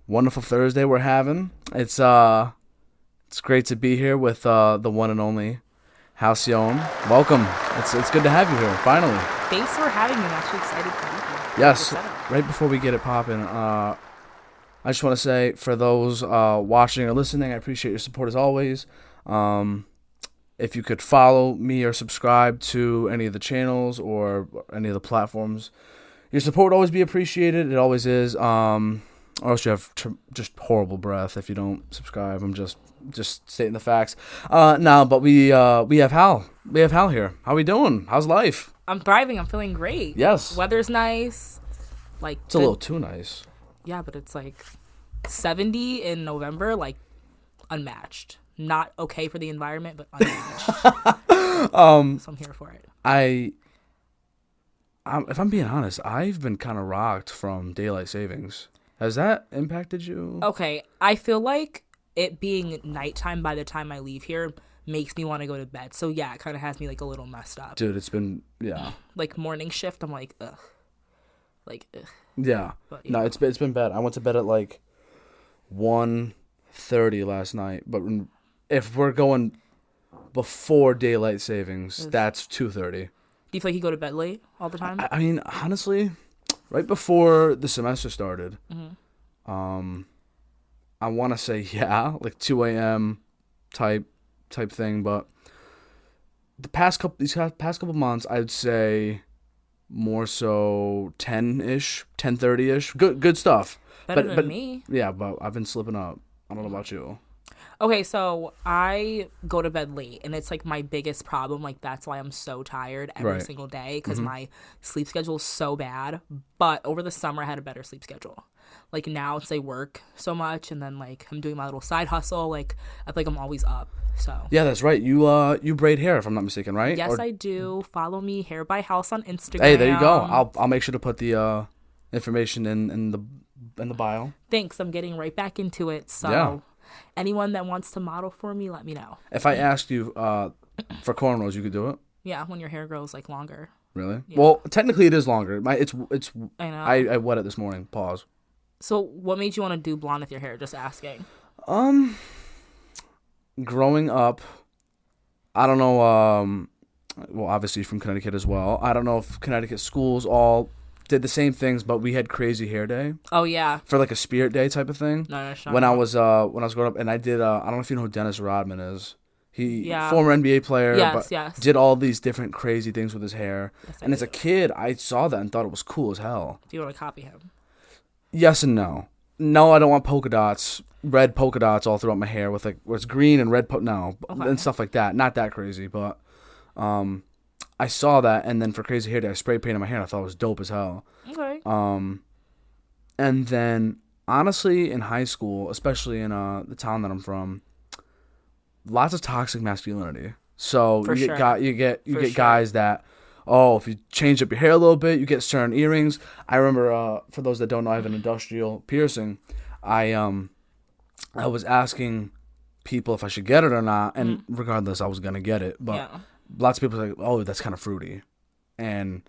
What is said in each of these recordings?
wonderful Thursday we're having. It's great to be here with the one and only Halcyone. Welcome. It's good to have you here, finally. Thanks for having me. I'm actually excited to be here. Yes. Right before we get it popping, I just want to say, for those watching or listening, I appreciate your support as always. If you could follow me or subscribe to any of the channels or any of the platforms, your support would always be appreciated. It always is. Or else you have just horrible breath if you don't subscribe. I'm just stating the facts. No, but we have Hal. We have Hal here. How we doing? How's life? I'm thriving. I'm feeling great. Yes. Weather's nice. It's a little too nice. Yeah, but it's like 70 in November, like unmatched. Not okay for the environment, but unmatched. So I'm here for it. If I'm being honest, I've been kind of rocked from daylight savings. Has that impacted you? Okay, I feel like it being nighttime by the time I leave here makes me want to go to bed. So yeah, it kind of has me like a little messed up. Dude, it's been, yeah. Like morning shift, I'm like, ugh. Like, ugh. Yeah. But, no, it's been bad. I went to bed at like 1:30 last night. But if we're going before daylight savings, that's 2:30. Do you feel like you go to bed late all the time? I mean, honestly, right before the semester started, I want to say, yeah, like 2 a.m. type thing. But these past couple months, I'd say more so 10-ish, 10:30-ish. Good stuff. Better than me. Yeah, but I've been slipping up. I don't know about you. Okay, so I go to bed late, and it's like my biggest problem. Like, that's why I'm so tired every single day, because my sleep schedule is so bad. But over the summer, I had a better sleep schedule. Like, now it's I work so much, and then like I'm doing my little side hustle. Like, I feel like I'm always up. So yeah, that's right. You braid hair, if I'm not mistaken, right? Yes, I do. Follow me, Hair by House on Instagram. Hey, there you go. I'll make sure to put the information in the bio. Thanks. I'm getting right back into it. So. Yeah. Anyone that wants to model for me, let me know. If I asked you for cornrows, you could do it? Yeah, when your hair grows like longer. Really? Yeah. Well, technically it is longer. It's I know. I wet it this morning. Pause. So what made you want to do blonde with your hair? Just asking. Growing up, I don't know, well, obviously from Connecticut as well. I don't know if Connecticut schools all did the same things, but we had crazy hair day. Oh yeah. For like a spirit day type of thing. No, when I was growing up, and I did I don't know if you know who Dennis Rodman is. Former NBA player, yes. did all these different crazy things with his hair. Yes, and as a kid, I saw that and thought it was cool as hell. Do you want to copy him? Yes and no. No, I don't want polka dots, red polka dots all throughout my hair with like where it's green and red and stuff like that. Not that crazy, but I saw that, and then for crazy hair day, I spray painted my hair. And I thought it was dope as hell. Okay. And then honestly, in high school, especially in the town that I'm from, lots of toxic masculinity. So you get guys that, if you change up your hair a little bit, you get certain earrings. I remember, for those that don't know, I have an industrial piercing. I was asking people if I should get it or not, and regardless, I was gonna get it, but. Yeah. Lots of people are like, oh, that's kind of fruity. And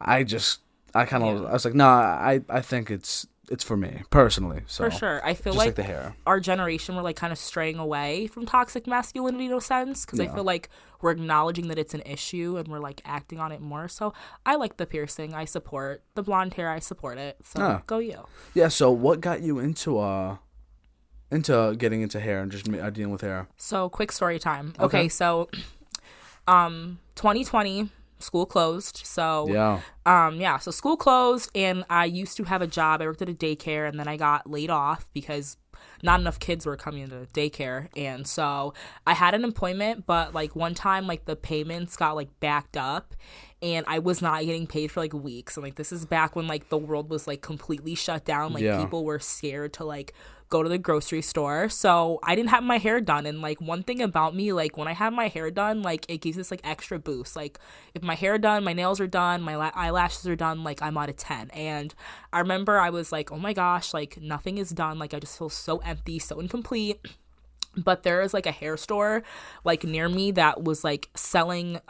I was like, nah, I think it's for me, personally. So, for sure. I feel like the hair. Our generation, we're like kind of straying away from toxic masculinity in a sense, because I feel like we're acknowledging that it's an issue and we're like acting on it more. So I like the piercing. I support the blonde hair. I support it. So go you. Yeah, so what got you into getting into hair and just dealing with hair? So quick story time. Okay, so... 2020 school closed. So so school closed, and I used to have a job. I worked at a daycare, and then I got laid off because not enough kids were coming into daycare. And so I had an employment, but like one time, like the payments got like backed up, and I was not getting paid for like weeks. And like this is back when like the world was like completely shut down. Like people were scared to like go to the grocery store. So I didn't have my hair done. And like one thing about me, like when I have my hair done, like it gives this like extra boost. Like if my hair done, my nails are done, my eyelashes are done, like I'm out of 10. And I remember I was like, oh my gosh, like nothing is done. Like I just feel so empty, so incomplete. But there is like a hair store like near me that was like selling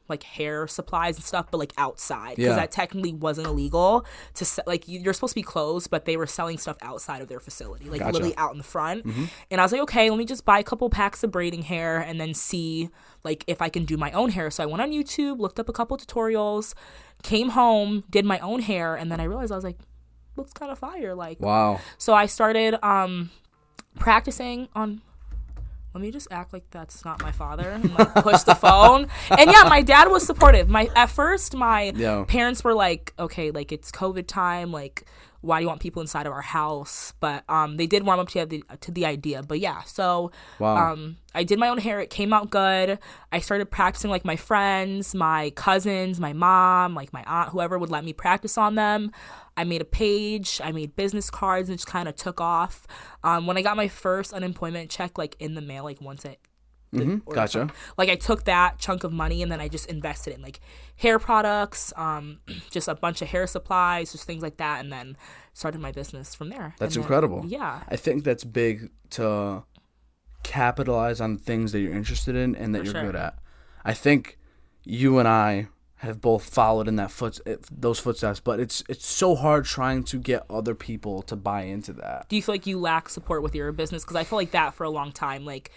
like hair supplies and stuff, but like outside, because that technically wasn't illegal to like, you're supposed to be closed, but they were selling stuff outside of their facility, like literally out in the front. And I was like, okay, let me just buy a couple packs of braiding hair and then see like if I can do my own hair. So I went on YouTube, looked up a couple tutorials, came home, did my own hair, and then I realized I was like, looks kind of fire, like wow. So I started practicing on. Let me just act like that's not my father and like push the phone. And yeah, my dad was supportive. At first my parents were like, okay, like it's COVID time, like why do you want people inside of our house? But they did warm up to the idea. But yeah, so I did my own hair. It came out good. I started practicing like my friends, my cousins, my mom, like my aunt, whoever would let me practice on them. I made a page. I made business cards, and it just kind of took off. When I got my first unemployment check, like in the mail, like once it, gotcha. Like I took that chunk of money and then I just invested in like hair products, just a bunch of hair supplies, just things like that, and then started my business from there. That's incredible. Yeah, I think that's big to capitalize on things that you're interested in and that you're good at. I think you and I have both followed in those footsteps, but it's so hard trying to get other people to buy into that. Do you feel like you lack support with your business? Because I feel like that for a long time. Like,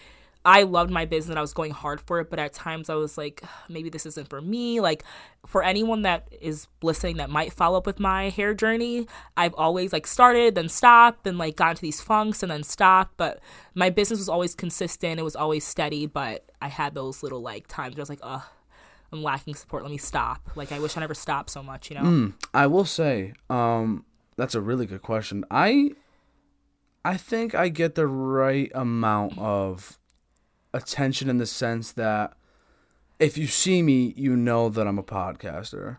I loved my business and I was going hard for it, but at times I was like, maybe this isn't for me. Like, for anyone that is listening that might follow up with my hair journey, I've always like started, then stopped, then like got into these funks and then stopped. But my business was always consistent. It was always steady, but I had those little like times where I was like, I'm lacking support. Let me stop. Like, I wish I never stopped so much, you know? I will say, that's a really good question. I think I get the right amount of attention in the sense that if you see me, you know that I'm a podcaster.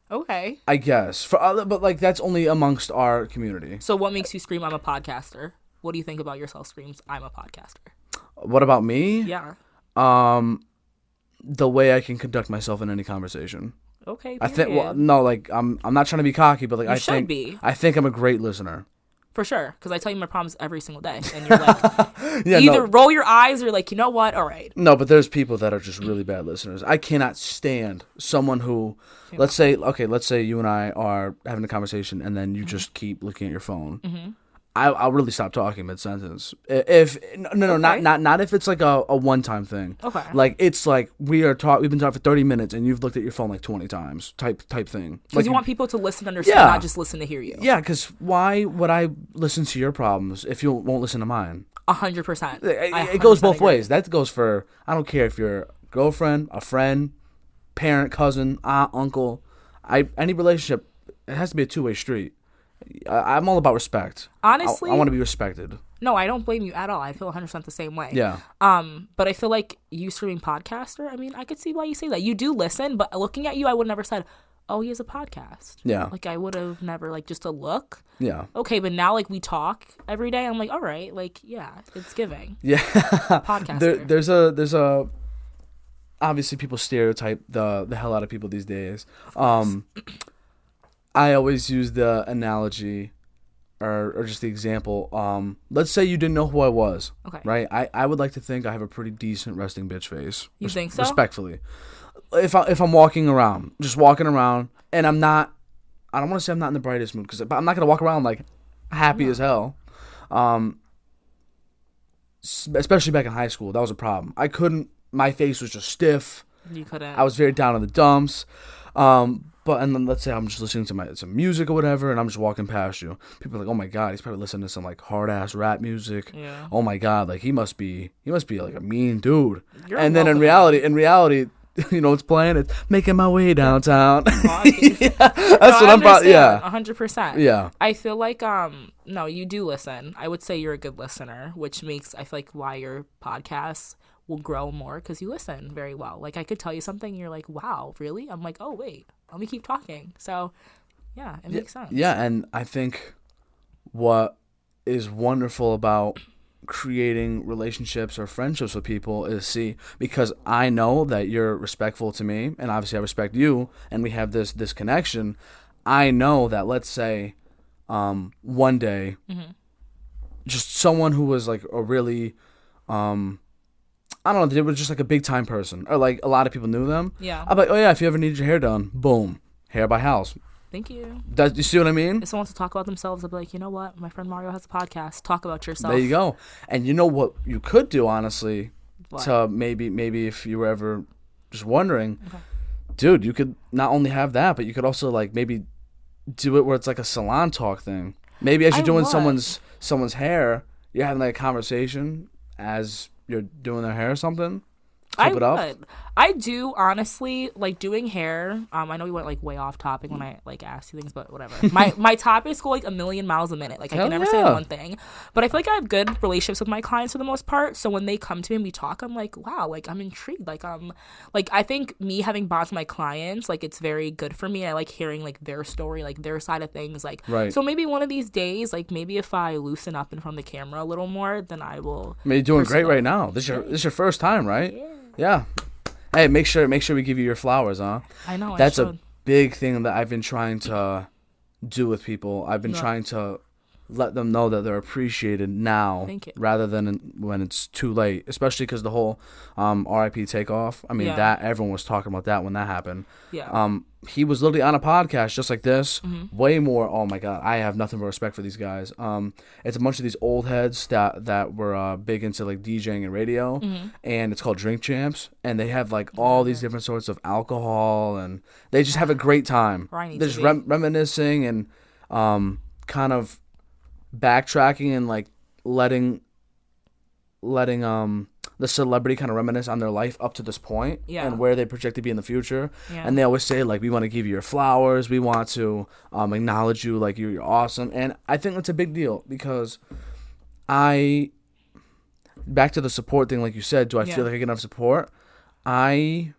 Okay. I guess. But like that's only amongst our community. So what makes you scream, I'm a podcaster? What do you think about yourself screams, I'm a podcaster? What about me? Yeah. The way I can conduct myself in any conversation. Okay. Period. I think. Well, no, like I'm not trying to be cocky, but like I think I'm a great listener. For sure, because I tell you my problems every single day, and you're like, roll your eyes or like, you know what? All right. No, but there's people that are just really bad listeners. I cannot stand someone who, let's say you and I are having a conversation, and then you just keep looking at your phone. Mm-hmm. I'll really stop talking mid-sentence. Not if it's like a one-time thing. Okay. Like it's like we've been talking for 30 minutes and you've looked at your phone like 20 times type thing. Because like, you want people to listen to understand, not just listen to hear you. Yeah, because why would I listen to your problems if you won't listen to mine? 100%. It goes both ways. That goes for, I don't care if you're a girlfriend, a friend, parent, cousin, aunt, uncle. Any relationship, it has to be a two-way street. I'm all about respect. Honestly, I want to be respected. No, I don't blame you at all. I feel 100% the same way. Yeah. But I feel like you streaming podcaster, I mean, I could see why you say that. You do listen, but looking at you, I would never said, oh, he has a podcast. Yeah. Like, I would have never, like, just a look. Yeah. Okay, but now, like, we talk every day. I'm like, all right, like, yeah, it's giving. Yeah. Podcaster. There's a obviously people stereotype the hell out of people these days. I always use the analogy or just the example. Let's say you didn't know who I was. Okay. Right? I would like to think I have a pretty decent resting bitch face. You think so? Respectfully. If I'm walking around, and I don't want to say I'm not in the brightest mood, because I'm not going to walk around like happy as hell. Especially back in high school, that was a problem. My face was just stiff. You couldn't. I was very down in the dumps. And then let's say I'm just listening to some music or whatever, and I'm just walking past you. People are like, "Oh my god, he's probably listening to some like hard ass rap music." Yeah. Oh my god, like he must be like a mean dude. And then in reality, you know, it's playing. It's making my way downtown. Yeah, that's what I'm about. Yeah, 100%. Yeah. I feel like no, you do listen. I would say you're a good listener, which makes I feel like why your podcast will grow more, because you listen very well. Like, I could tell you something and you're like, wow, really? I'm like, oh wait, let me keep talking. So yeah, it makes sense. Yeah. And I think what is wonderful about creating relationships or friendships with people is because I know that you're respectful to me, and obviously I respect you, and we have this connection. I know that, let's say one day, just someone who was like a really I don't know, they were just like a big time person, or like a lot of people knew them. Yeah. I'm like, oh yeah, if you ever need your hair done, boom, hair by House. Thank you. You see what I mean? If someone wants to talk about themselves, I'll be like, you know what? My friend Mario has a podcast. Talk about yourself. There you go. And you know what you could do, honestly, to maybe if you were ever just wondering, dude, you could not only have that, but you could also like maybe do it where it's like a salon talk thing. Maybe as you're doing someone's hair, you're having like a conversation as you're doing their hair or something. I do honestly like doing hair. I know we went like way off topic when I like asked you things, but whatever. My topics go like a million miles a minute. Like I can never say one thing, but I feel like I have good relationships with my clients for the most part. So when they come to me and we talk, I'm like, wow, like I'm intrigued. Like I think me having bonds with my clients, like it's very good for me. I like hearing like their story, like their side of things. Like so maybe one of these days, like maybe if I loosen up in front of the camera a little more, then I will. I mean, you're doing great right now. This is your first time, right? Yeah. Hey, make sure we give you your flowers, huh? I know. That's a big thing that I've been trying to do with people. I've been trying to let them know that they're appreciated now rather than when it's too late, especially because the whole RIP takeoff. I mean, that everyone was talking about that when that happened. Yeah. He was literally on a podcast just like this. Way more. Oh my God, I have nothing but respect for these guys. It's a bunch of these old heads that were big into like DJing and radio, and it's called Drink Champs, and they have like all these different sorts of alcohol, and they just have a great time. They're just reminiscing and kind of backtracking and like letting the celebrity kind of reminisce on their life up to this point and where they project to be in the future. And they always say like, we want to give you your flowers, we want to acknowledge you, like you're awesome. And I think that's a big deal because back to the support thing, like you said, do I feel like I get enough support? I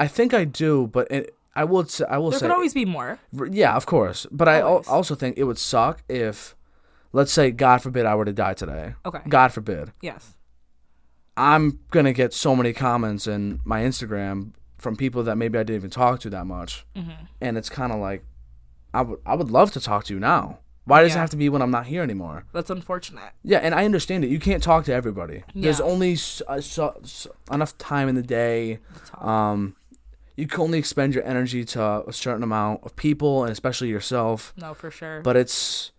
think I do, but I will say there could always be more. Yeah, of course. But always. I also think it would suck if, let's say, God forbid, I were to die today. Okay. God forbid. Yes. I'm going to get so many comments in my Instagram from people that maybe I didn't even talk to that much. And it's kind of like, I would love to talk to you now. Why does it have to be when I'm not here anymore? That's unfortunate. Yeah, and I understand it. You can't talk to everybody. Yeah. There's only enough time in the day. You can only expend your energy to a certain amount of people, and especially yourself. No, for sure. But it's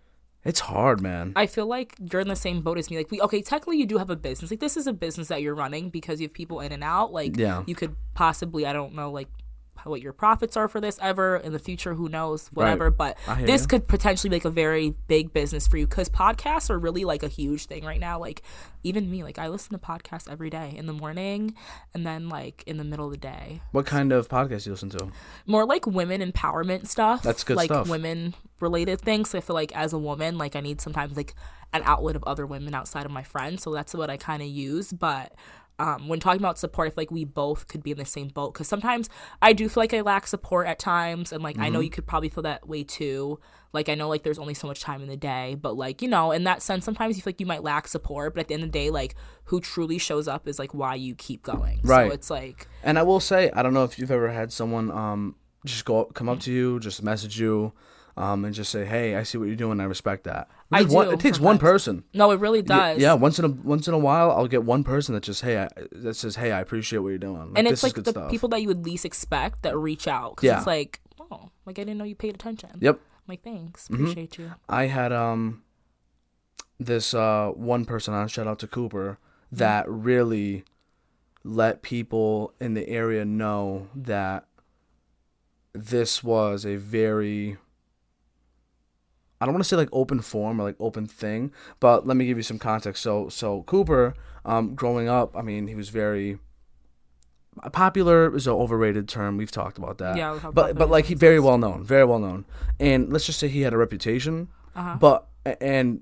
hard, man. I feel like you're in the same boat as me. Like, technically you do have a business. Like, this is a business that you're running because you have people in and out. Like, you could possibly, I don't know, like, what your profits are for this ever in the future, who knows, whatever. Right. But this could potentially be like a very big business for you because podcasts are really like a huge thing right now. Like even me, like I listen to podcasts every day in the morning and then like in the middle of the day. What kind of podcasts do you listen to? More like women empowerment stuff. That's good like, stuff. Like women related things. So I feel like as a woman, like I need sometimes like an outlet of other women outside of my friends. So that's what I kind of use. But when talking about support, I feel like we both could be in the same boat because sometimes I do feel like I lack support at times, and like I know you could probably feel that way too. Like I know like there's only so much time in the day, but like in that sense, sometimes you feel like you might lack support, but at the end of the day, like who truly shows up is like why you keep going. Right. So it's like, and I will say, I don't know if you've ever had someone just come up to you, just message you. And just say, hey, I see what you're doing. I respect that. I do. It takes one person. No, it really does. Yeah, once in a while, I'll get one person that just says, hey, I appreciate what you're doing. Like, and it's like the stuff. People that you would least expect that reach out. Because it's like, oh, like I didn't know you paid attention. Yep. I'm like, thanks. Appreciate you. I had this one person on, shout out to Cooper, that really let people in the area know that this was a very, I don't want to say like open forum or like open thing, but let me give you some context. So Cooper, growing up, I mean, he was very popular is an overrated term. We've talked about that. Yeah, but like he very well known. And let's just say he had a reputation. But and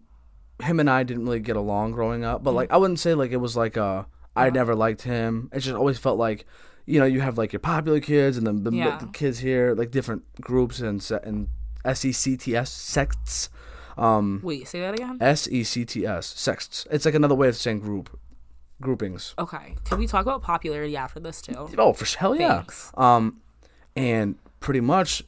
him and I didn't really get along growing up. But like I wouldn't say like it was like I never liked him. It just always felt like, you have like your popular kids and then the kids here, like different groups and SECTS, sects. Wait, say that again? SECTS, sects. It's like another way of saying groupings. Okay. Can we talk about popularity after this too? Oh, for hell yeah. Thanks. And pretty much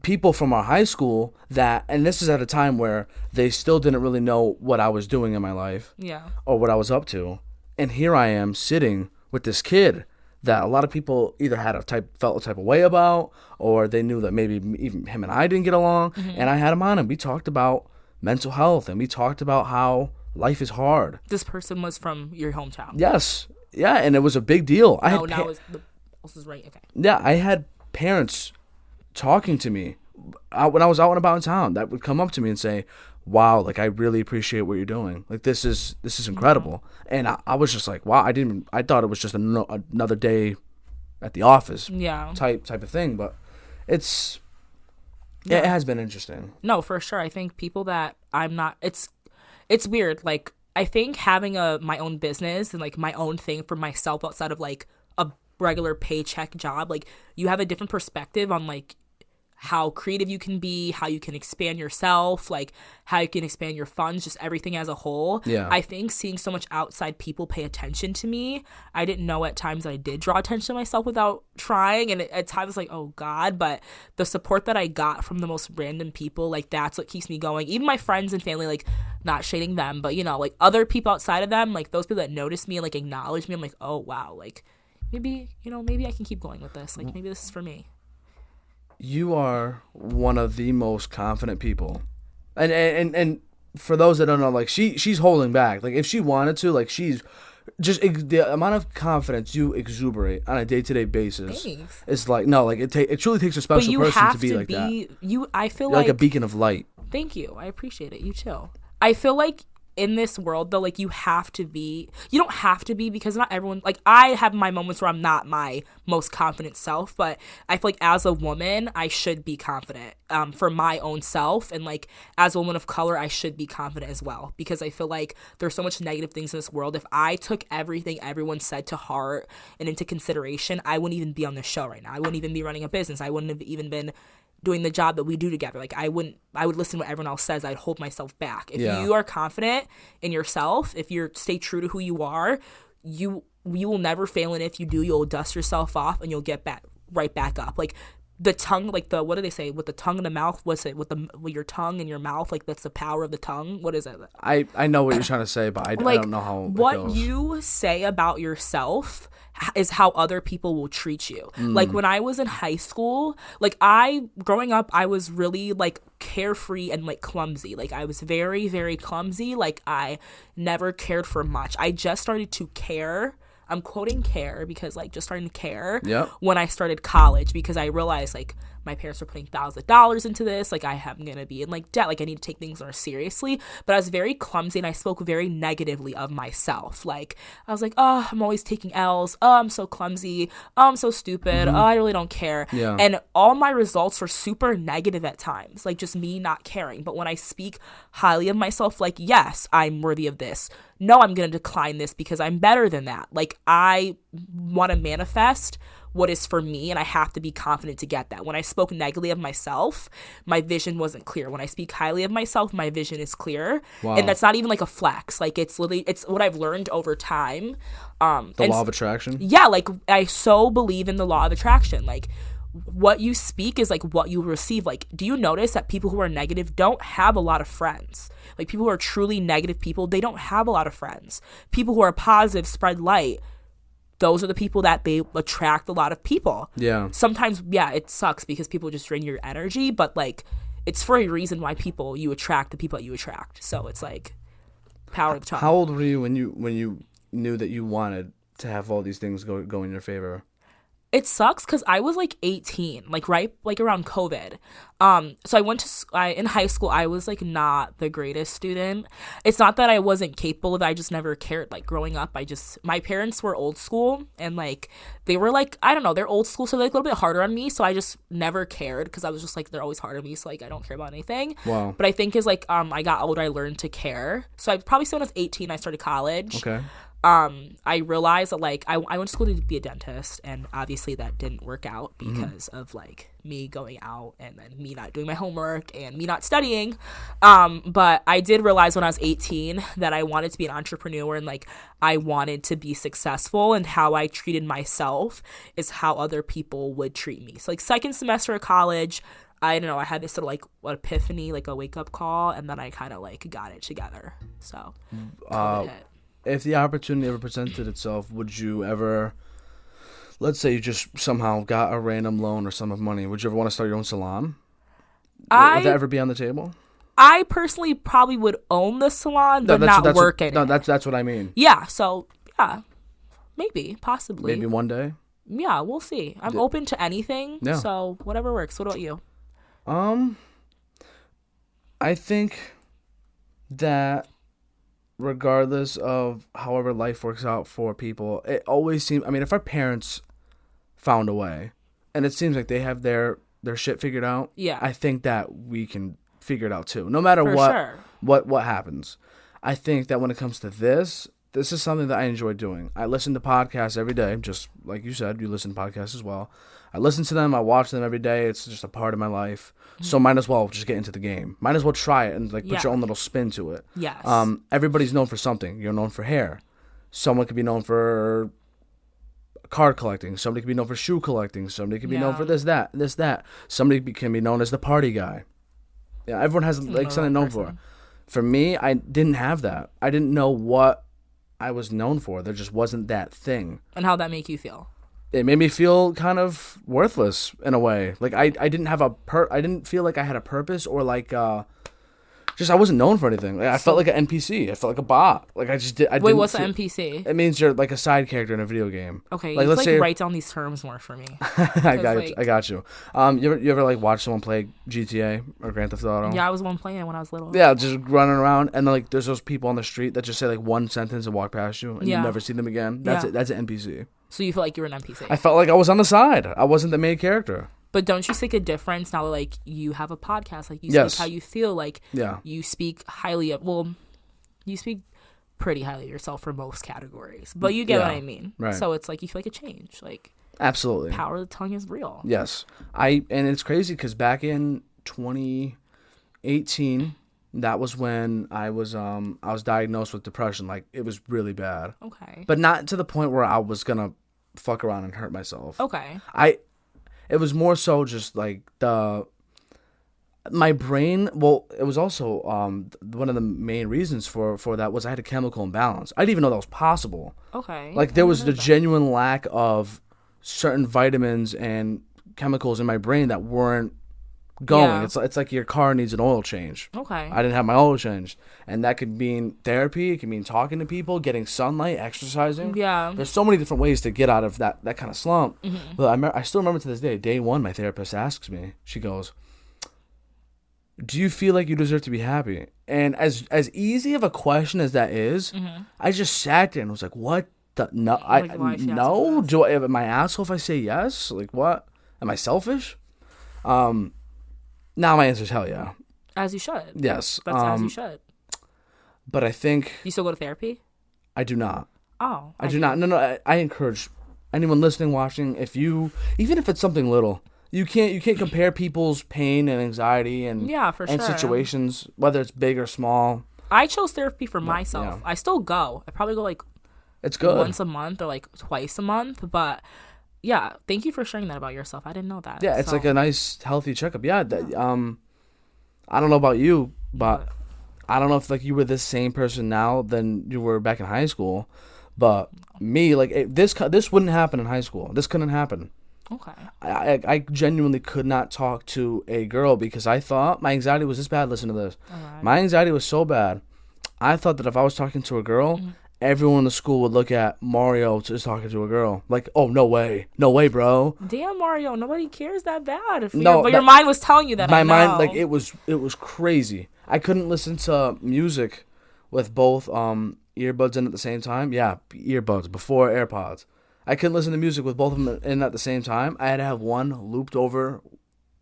people from our high school and this is at a time where they still didn't really know what I was doing in my life. Yeah. Or what I was up to. And here I am sitting with this kid that a lot of people either felt a type of way about, or they knew that maybe even him and I didn't get along. Mm-hmm. And I had him on, and we talked about mental health, and we talked about how life is hard. This person was from your hometown. Yes. Yeah, and it was a big deal. This is right. Okay. Yeah, I had parents talking to me when I was out and about in town that would come up to me and say, wow, like, I really appreciate what you're doing. Like, this is incredible. And I was just like, wow, I thought it was just another day at the office. Yeah. Type of thing. But it has been interesting. No, for sure. I think people that I'm not, it's weird. Like, I think having my own business and like my own thing for myself outside of like a regular paycheck job, like, you have a different perspective on like how creative you can be, how you can expand yourself, like how you can expand your funds, just everything as a whole. Yeah. I think seeing so much outside people pay attention to me, I didn't know at times I did draw attention to myself without trying, and at times like, oh God, but the support that I got from the most random people, like, that's what keeps me going. Even my friends and family, like, not shading them, but, you know, like, other people outside of them, like, those people that notice me and like acknowledge me, I'm like, oh wow, like, maybe I can keep going with this, like, maybe this is for me. You are one of the most confident people, and for those that don't know, like, she's holding back. Like, if she wanted to, like, she's just the amount of confidence you exuberate on a day-to-day basis. Thanks. It's like, no, like, it truly takes a special person to be like that. I feel You're like a beacon of light. Thank you. I appreciate it. You too. I feel like in this world, though, like, you don't have to be, because not everyone, like, I have my moments where I'm not my most confident self, but I feel like as a woman, I should be confident for my own self, and like, as a woman of color, I should be confident as well, because I feel like there's so much negative things in this world. If I took everything everyone said to heart and into consideration, I wouldn't even be on this show right now. I wouldn't even be running a business. I wouldn't have even been doing the job that we do together. Like, I would listen to what everyone else says. I'd hold myself back. If you are confident in yourself, if you stay true to who you are, you will never fail. And if you do, you'll dust yourself off and you'll get right back up. Like, the tongue, like, what do they say? With the tongue in the mouth, what's it? With your tongue in your mouth, like, that's the power of the tongue. What is it? I know what you're trying to say, but I don't know how it what goes. You say about yourself is how other people will treat you. Like, when I was in high school, like, growing up, I was really, like, carefree and, like, clumsy. Like, I was very, very clumsy. Like, I never cared for much. I just started to care. I'm quoting care because, like, just starting to care when I started college, because I realized, like, my parents were putting thousands of dollars into this. Like, I'm going to be in, like, debt. Like, I need to take things more seriously. But I was very clumsy, and I spoke very negatively of myself. Like, I was like, oh, I'm always taking L's. Oh, I'm so clumsy. Oh, I'm so stupid. Oh, I really don't care. Yeah. And all my results were super negative at times. Like, just me not caring. But when I speak highly of myself, like, yes, I'm worthy of this. No, I'm going to decline this because I'm better than that. Like, I want to manifest what is for me, and I have to be confident to get that. When I spoke negatively of myself, my vision wasn't clear. When I speak highly of myself, my vision is clear. Wow. And that's not even like a flex. Like, it's what I've learned over time. The law of attraction? Yeah, like, I so believe in the law of attraction. Like, what you speak is like what you receive. Like, do you notice that people who are negative don't have a lot of friends? Like, people who are truly negative people, they don't have a lot of friends. People who are positive, spread light, those are the people that they attract a lot of people. Yeah. Sometimes, yeah, it sucks because people just drain your energy, but, like, it's for a reason why you attract the people that you attract. So it's like power of the tongue. How old were you when you knew that you wanted to have all these things go in your favor? It sucks because I was like 18, like right like around COVID. So I went to in high school. I was like not the greatest student. It's not that I wasn't capable of it. I just never cared. Like growing up, my parents were old school, and like they were like, I don't know, they're old school, so they're like a little bit harder on me. So I just never cared because I was just like, they're always hard on me. So like I don't care about anything. Wow. But I think as like I got older, I learned to care. So I probably say when I was 18, I started college. Okay. I realized that like I went to school to be a dentist, and obviously that didn't work out because of like me going out and then me not doing my homework and me not studying. But I did realize when I was 18 that I wanted to be an entrepreneur, and like I wanted to be successful, and how I treated myself is how other people would treat me. So like second semester of college, I don't know, I had this sort of like epiphany, like a wake up call, and then I kind of like got it together. So if the opportunity ever presented itself, would you ever, let's say you just somehow got a random loan or sum of money, would you ever want to start your own salon? Would that ever be on the table? I personally probably would own the salon, but not work in it. No, that's what I mean. Yeah, so, yeah, maybe, possibly. Maybe one day? Yeah, we'll see. I'm open to anything, so whatever works. What about you? I think that regardless of however life works out for people, it always seems, I mean, if our parents found a way, and it seems like they have their shit figured out, I think that we can figure it out too, no matter what happens. I think that when it comes to this is something that I enjoy doing. I listen to podcasts every day, just like you said, you listen to podcasts as well. I listen to them, I watch them every day. It's just a part of my life. So might as well just get into the game. Might as well try it and like put your own little spin to it. Yes. Everybody's known for something. You're known for hair. Someone could be known for card collecting. Somebody could be known for shoe collecting. Somebody could be known for this, that. Somebody can be known as the party guy. Yeah, everyone has like something known for. For me, I didn't have that. I didn't know what I was known for. There just wasn't that thing. And how'd that make you feel? It made me feel kind of worthless in a way. Like I didn't have I didn't feel like I had a purpose, or like just I wasn't known for anything. Like I felt like an NPC. I felt like a bot. Like I just did. Wait, what's an NPC? It means you're like a side character in a video game. Okay, like, let's say write down these terms more for me. I got you. You ever like watch someone play GTA or Grand Theft Auto? Yeah, I was one playing when I was little. Yeah, just running around, and then like there's those people on the street that just say like one sentence and walk past you, and you never see them again. That's it. That's an NPC. So you feel like you were an NPC? I felt like I was on the side. I wasn't the main character. But don't you think a difference now that like you have a podcast, like you speak how you feel, like you speak highly of, well, you speak pretty highly of yourself for most categories, but you get what I mean. Right. So it's like you feel like a change, like absolutely. Power of the tongue is real. Yes, and it's crazy because back in 2018, that was when I was diagnosed with depression. Like it was really bad. Okay. But not to the point where I was gonna fuck around and hurt myself. Okay. It was more so just like my brain. Well, it was also one of the main reasons for that was I had a chemical imbalance. I didn't even know that was possible. Okay. Like there was the genuine lack of certain vitamins and chemicals in my brain that weren't going. Yeah. It's like your car needs an oil change. Okay. I didn't have my oil changed. And that could mean therapy, it could mean talking to people, getting sunlight, exercising. Yeah. There's so many different ways to get out of that kind of slump. Mm-hmm. But I still remember to this day one, my therapist asks me, she goes, "Do you feel like you deserve to be happy?" And as easy of a question as that is, I just sat there and was like, what the no, no? Am I asshole if I say yes? Like what? Am I selfish? Now my answer is hell yeah. As you should. Yes. That's as you should. But I think... You still go to therapy? I do not. Oh. I do not. No. I encourage anyone listening, watching, even if it's something little, you can't compare people's pain and anxiety and situations, whether it's big or small. I chose therapy for myself. Yeah. I still go. I probably go like it's good once a month or like twice a month, but yeah, thank you for sharing that about yourself. I didn't know that. Yeah, it's like a nice healthy checkup. Yeah, I don't know about you, but I don't know if like you were the same person now than you were back in high school. But me, like this wouldn't happen in high school. This couldn't happen. Okay. I genuinely could not talk to a girl because I thought my anxiety was this bad. Listen to this. Right. My anxiety was so bad. I thought that if I was talking to a girl, everyone in the school would look at Mario just talking to a girl. Like, oh, no way, bro. Damn, Mario, nobody cares that bad. But your mind was telling you that. My mind, like it was crazy. I couldn't listen to music with both earbuds in at the same time. Yeah, earbuds before AirPods. I couldn't listen to music with both of them in at the same time. I had to have one looped over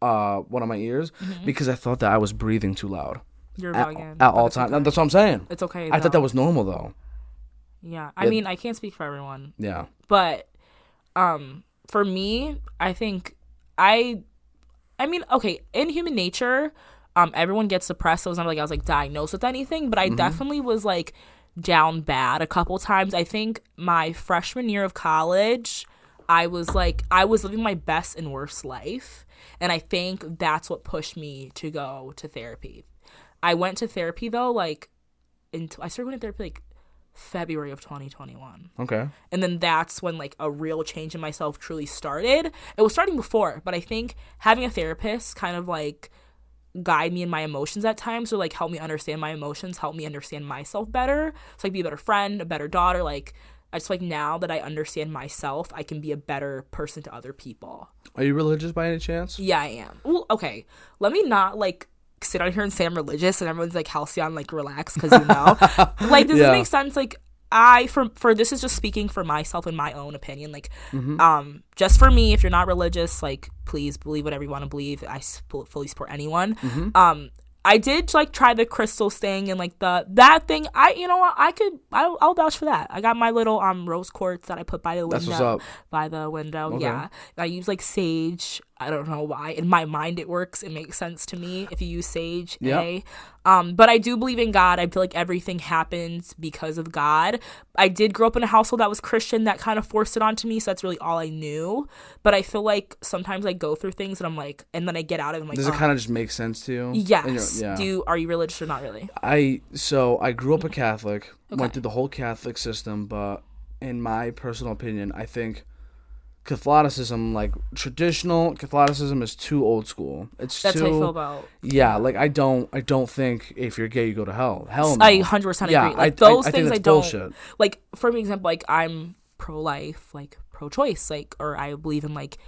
one of my ears because I thought that I was breathing too loud. You're bugging. At all times. Okay. That's what I'm saying. It's okay. I thought that was normal, though. Yeah. I mean, I can't speak for everyone. Yeah. But for me, I think I mean, okay, in human nature, everyone gets depressed. So it's not like I was like diagnosed with anything, but I definitely was like down bad a couple times. I think my freshman year of college, I was living my best and worst life. And I think that's what pushed me to go to therapy. I went to therapy though, I started going to therapy like February of 2021. Okay. And then that's when like a real change in myself truly started. It was starting before, but I think having a therapist kind of like guide me in my emotions at times, or like help me understand my emotions, help me understand myself better. So like be a better friend, a better daughter. Like I just like now that I understand myself, I can be a better person to other people. Are you religious by any chance? Yeah, I am. Well, okay. Let me not like sit on here and say I'm religious and everyone's like, Halcyone, like relax, because like does this make sense? Like for this is just speaking for myself and my own opinion, like just for me, if you're not religious, like please believe whatever you want to believe. I fully support anyone. I did like try the crystals thing and like that thing. I'll vouch for that. I got my little rose quartz that I put by the window. That's what's up. By the window. Okay. Yeah. I use like sage. I don't know why. In my mind it works. It makes sense to me if you use sage. Yeah. But I do believe in God. I feel like everything happens because of God. I did grow up in a household that was Christian that kind of forced it onto me, so that's really all I knew. But I feel like sometimes I go through things and I'm like, and then I get out of it, I'm like, does it kind of just make sense to you? Yes. Are you religious or not really? I grew up a Catholic, went through the whole Catholic system, but in my personal opinion, I think Catholicism, like traditional Catholicism, is too old school. That's how I feel about. Yeah, like I don't think if you're gay you go to hell. Hell no. I 100% agree. Like those things I don't. Bullshit. Like for example, like I'm pro-life, like pro-choice, like, or I believe in like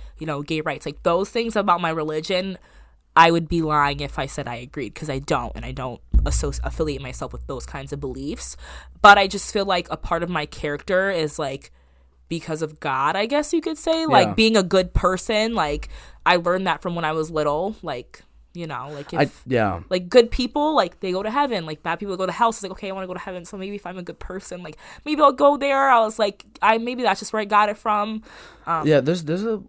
gay rights. Like those things about my religion, I would be lying if I said I agreed, because I don't, and I don't affiliate myself with those kinds of beliefs. But I just feel like a part of my character is like, because of God, I guess you could say, like being a good person. Like I learned that from when I was little, like like if like good people, like they go to heaven, like bad people go to hell. So it's like, okay, I want to go to heaven, so maybe if I'm a good person, like maybe I'll go there. I was like, maybe that's just where I got it from. There's a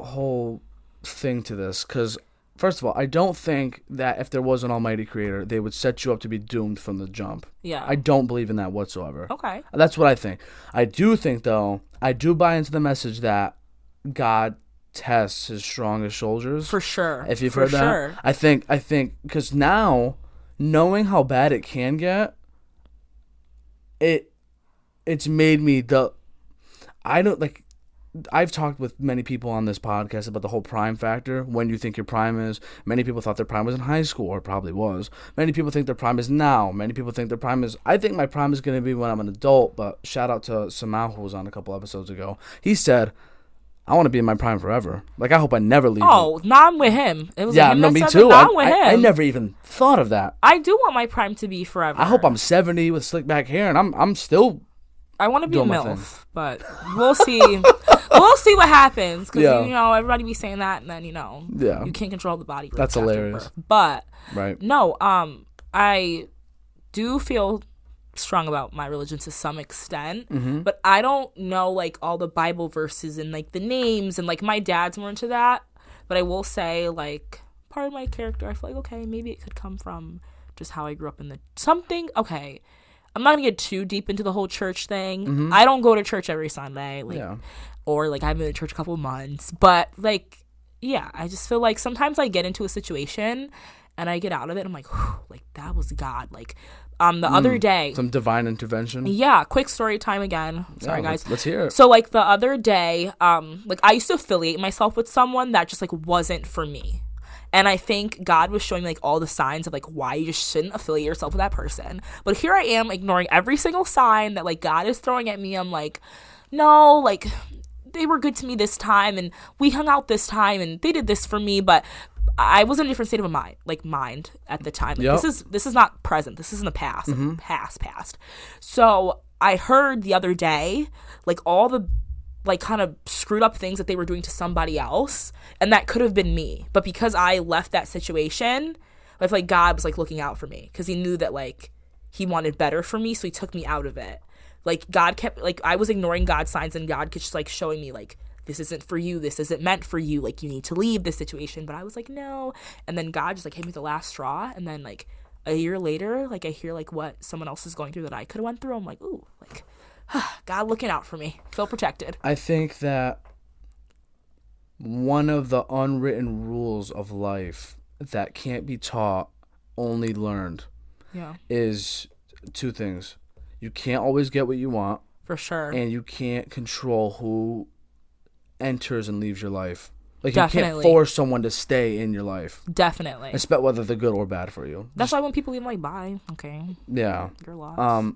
whole thing to this, because first of all, I don't think that if there was an almighty creator, they would set you up to be doomed from the jump. Yeah. I don't believe in that whatsoever. Okay. That's what I think. I do think, though, I do buy into the message that God tests his strongest soldiers. For sure. If you've heard that. Sure. I think, because now, knowing how bad it can get, it's made me I've talked with many people on this podcast about the whole prime factor, when you think your prime is. Many people thought their prime was in high school, or probably was. Many people think their prime is now. Many people think their prime is... I think my prime is going to be when I'm an adult, but shout out to Samau, who was on a couple episodes ago. He said, I want to be in my prime forever. Like, I hope I never leave. Oh, now I'm with him. It was me too. I'm with him. I never even thought of that. I do want my prime to be forever. I hope I'm 70 with slick back hair, and I'm still... I want to be a MILF, but we'll see. We'll see what happens, because everybody be saying that, and then you can't control the body. That's hilarious. But right. No, I do feel strong about my religion to some extent, but I don't know like all the Bible verses and like the names, and like my dad's more into that. But I will say, like, part of my character, I feel like, okay, maybe it could come from just how I grew up in okay. I'm not gonna get too deep into the whole church thing. I don't go to church every Sunday, or like I've been to church a couple of months. But like, I just feel like sometimes I get into a situation and I get out of it. And I'm like, like that was God. Like, the other day, some divine intervention. Yeah, quick story time again. Sorry, guys. Let's hear it. So like the other day, like I used to affiliate myself with someone that just like wasn't for me. And I think God was showing me, like, all the signs of, like, why you just shouldn't affiliate yourself with that person. But here I am ignoring every single sign that, like, God is throwing at me. I'm like, no, like, they were good to me this time, and we hung out this time, and they did this for me. But I was in a different state of mind at the time. Like, this is not present. This is in the past. Past. So I heard the other day, like, all the like kind of screwed up things that they were doing to somebody else, and that could have been me. But because I left that situation, I feel like God was like looking out for me, because he knew that like he wanted better for me, so he took me out of it. like God kept, like I was ignoring God's signs, and God kept just like showing me like, this isn't for you, this isn't meant for you, like you need to leave this situation. But I was like, no. And then God just like gave me the last straw, and then like a year later, like I hear like what someone else is going through that I could have went through. I'm like, ooh, like God looking out for me. Feel protected. I think that one of the unwritten rules of life that can't be taught, only learned, is two things. You can't always get what you want. For sure. And you can't control who enters and leaves your life. Like, Definitely. you can't force someone to stay in your life. Definitely. Especially whether they're good or bad for you. That's why when people leave, I'm like, bye. Okay. Yeah. Your loss.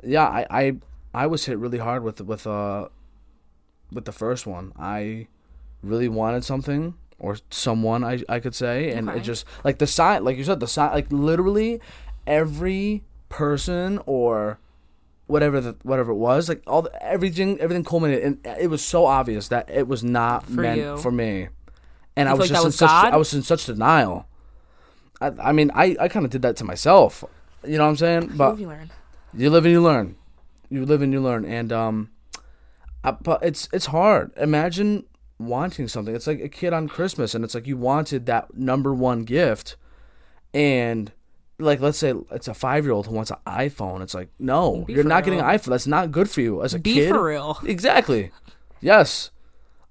Yeah, I was hit really hard with the first one. I really wanted something or someone, I could say, and it just like the sign, like you said, the sign, like literally every person or whatever it was, like everything culminated, and it was so obvious that it was not meant for me, and I was in such denial. I mean, I kind of did that to myself, you know what I'm saying? But you live and you learn. You live and you learn, and but it's hard. Imagine wanting something. It's like a kid on Christmas, and it's like you wanted that number one gift, and like let's say it's a 5-year-old who wants an iPhone. It's like, no, you're not getting an iPhone. That's not good for you as a kid. Be for real. Exactly. Yes.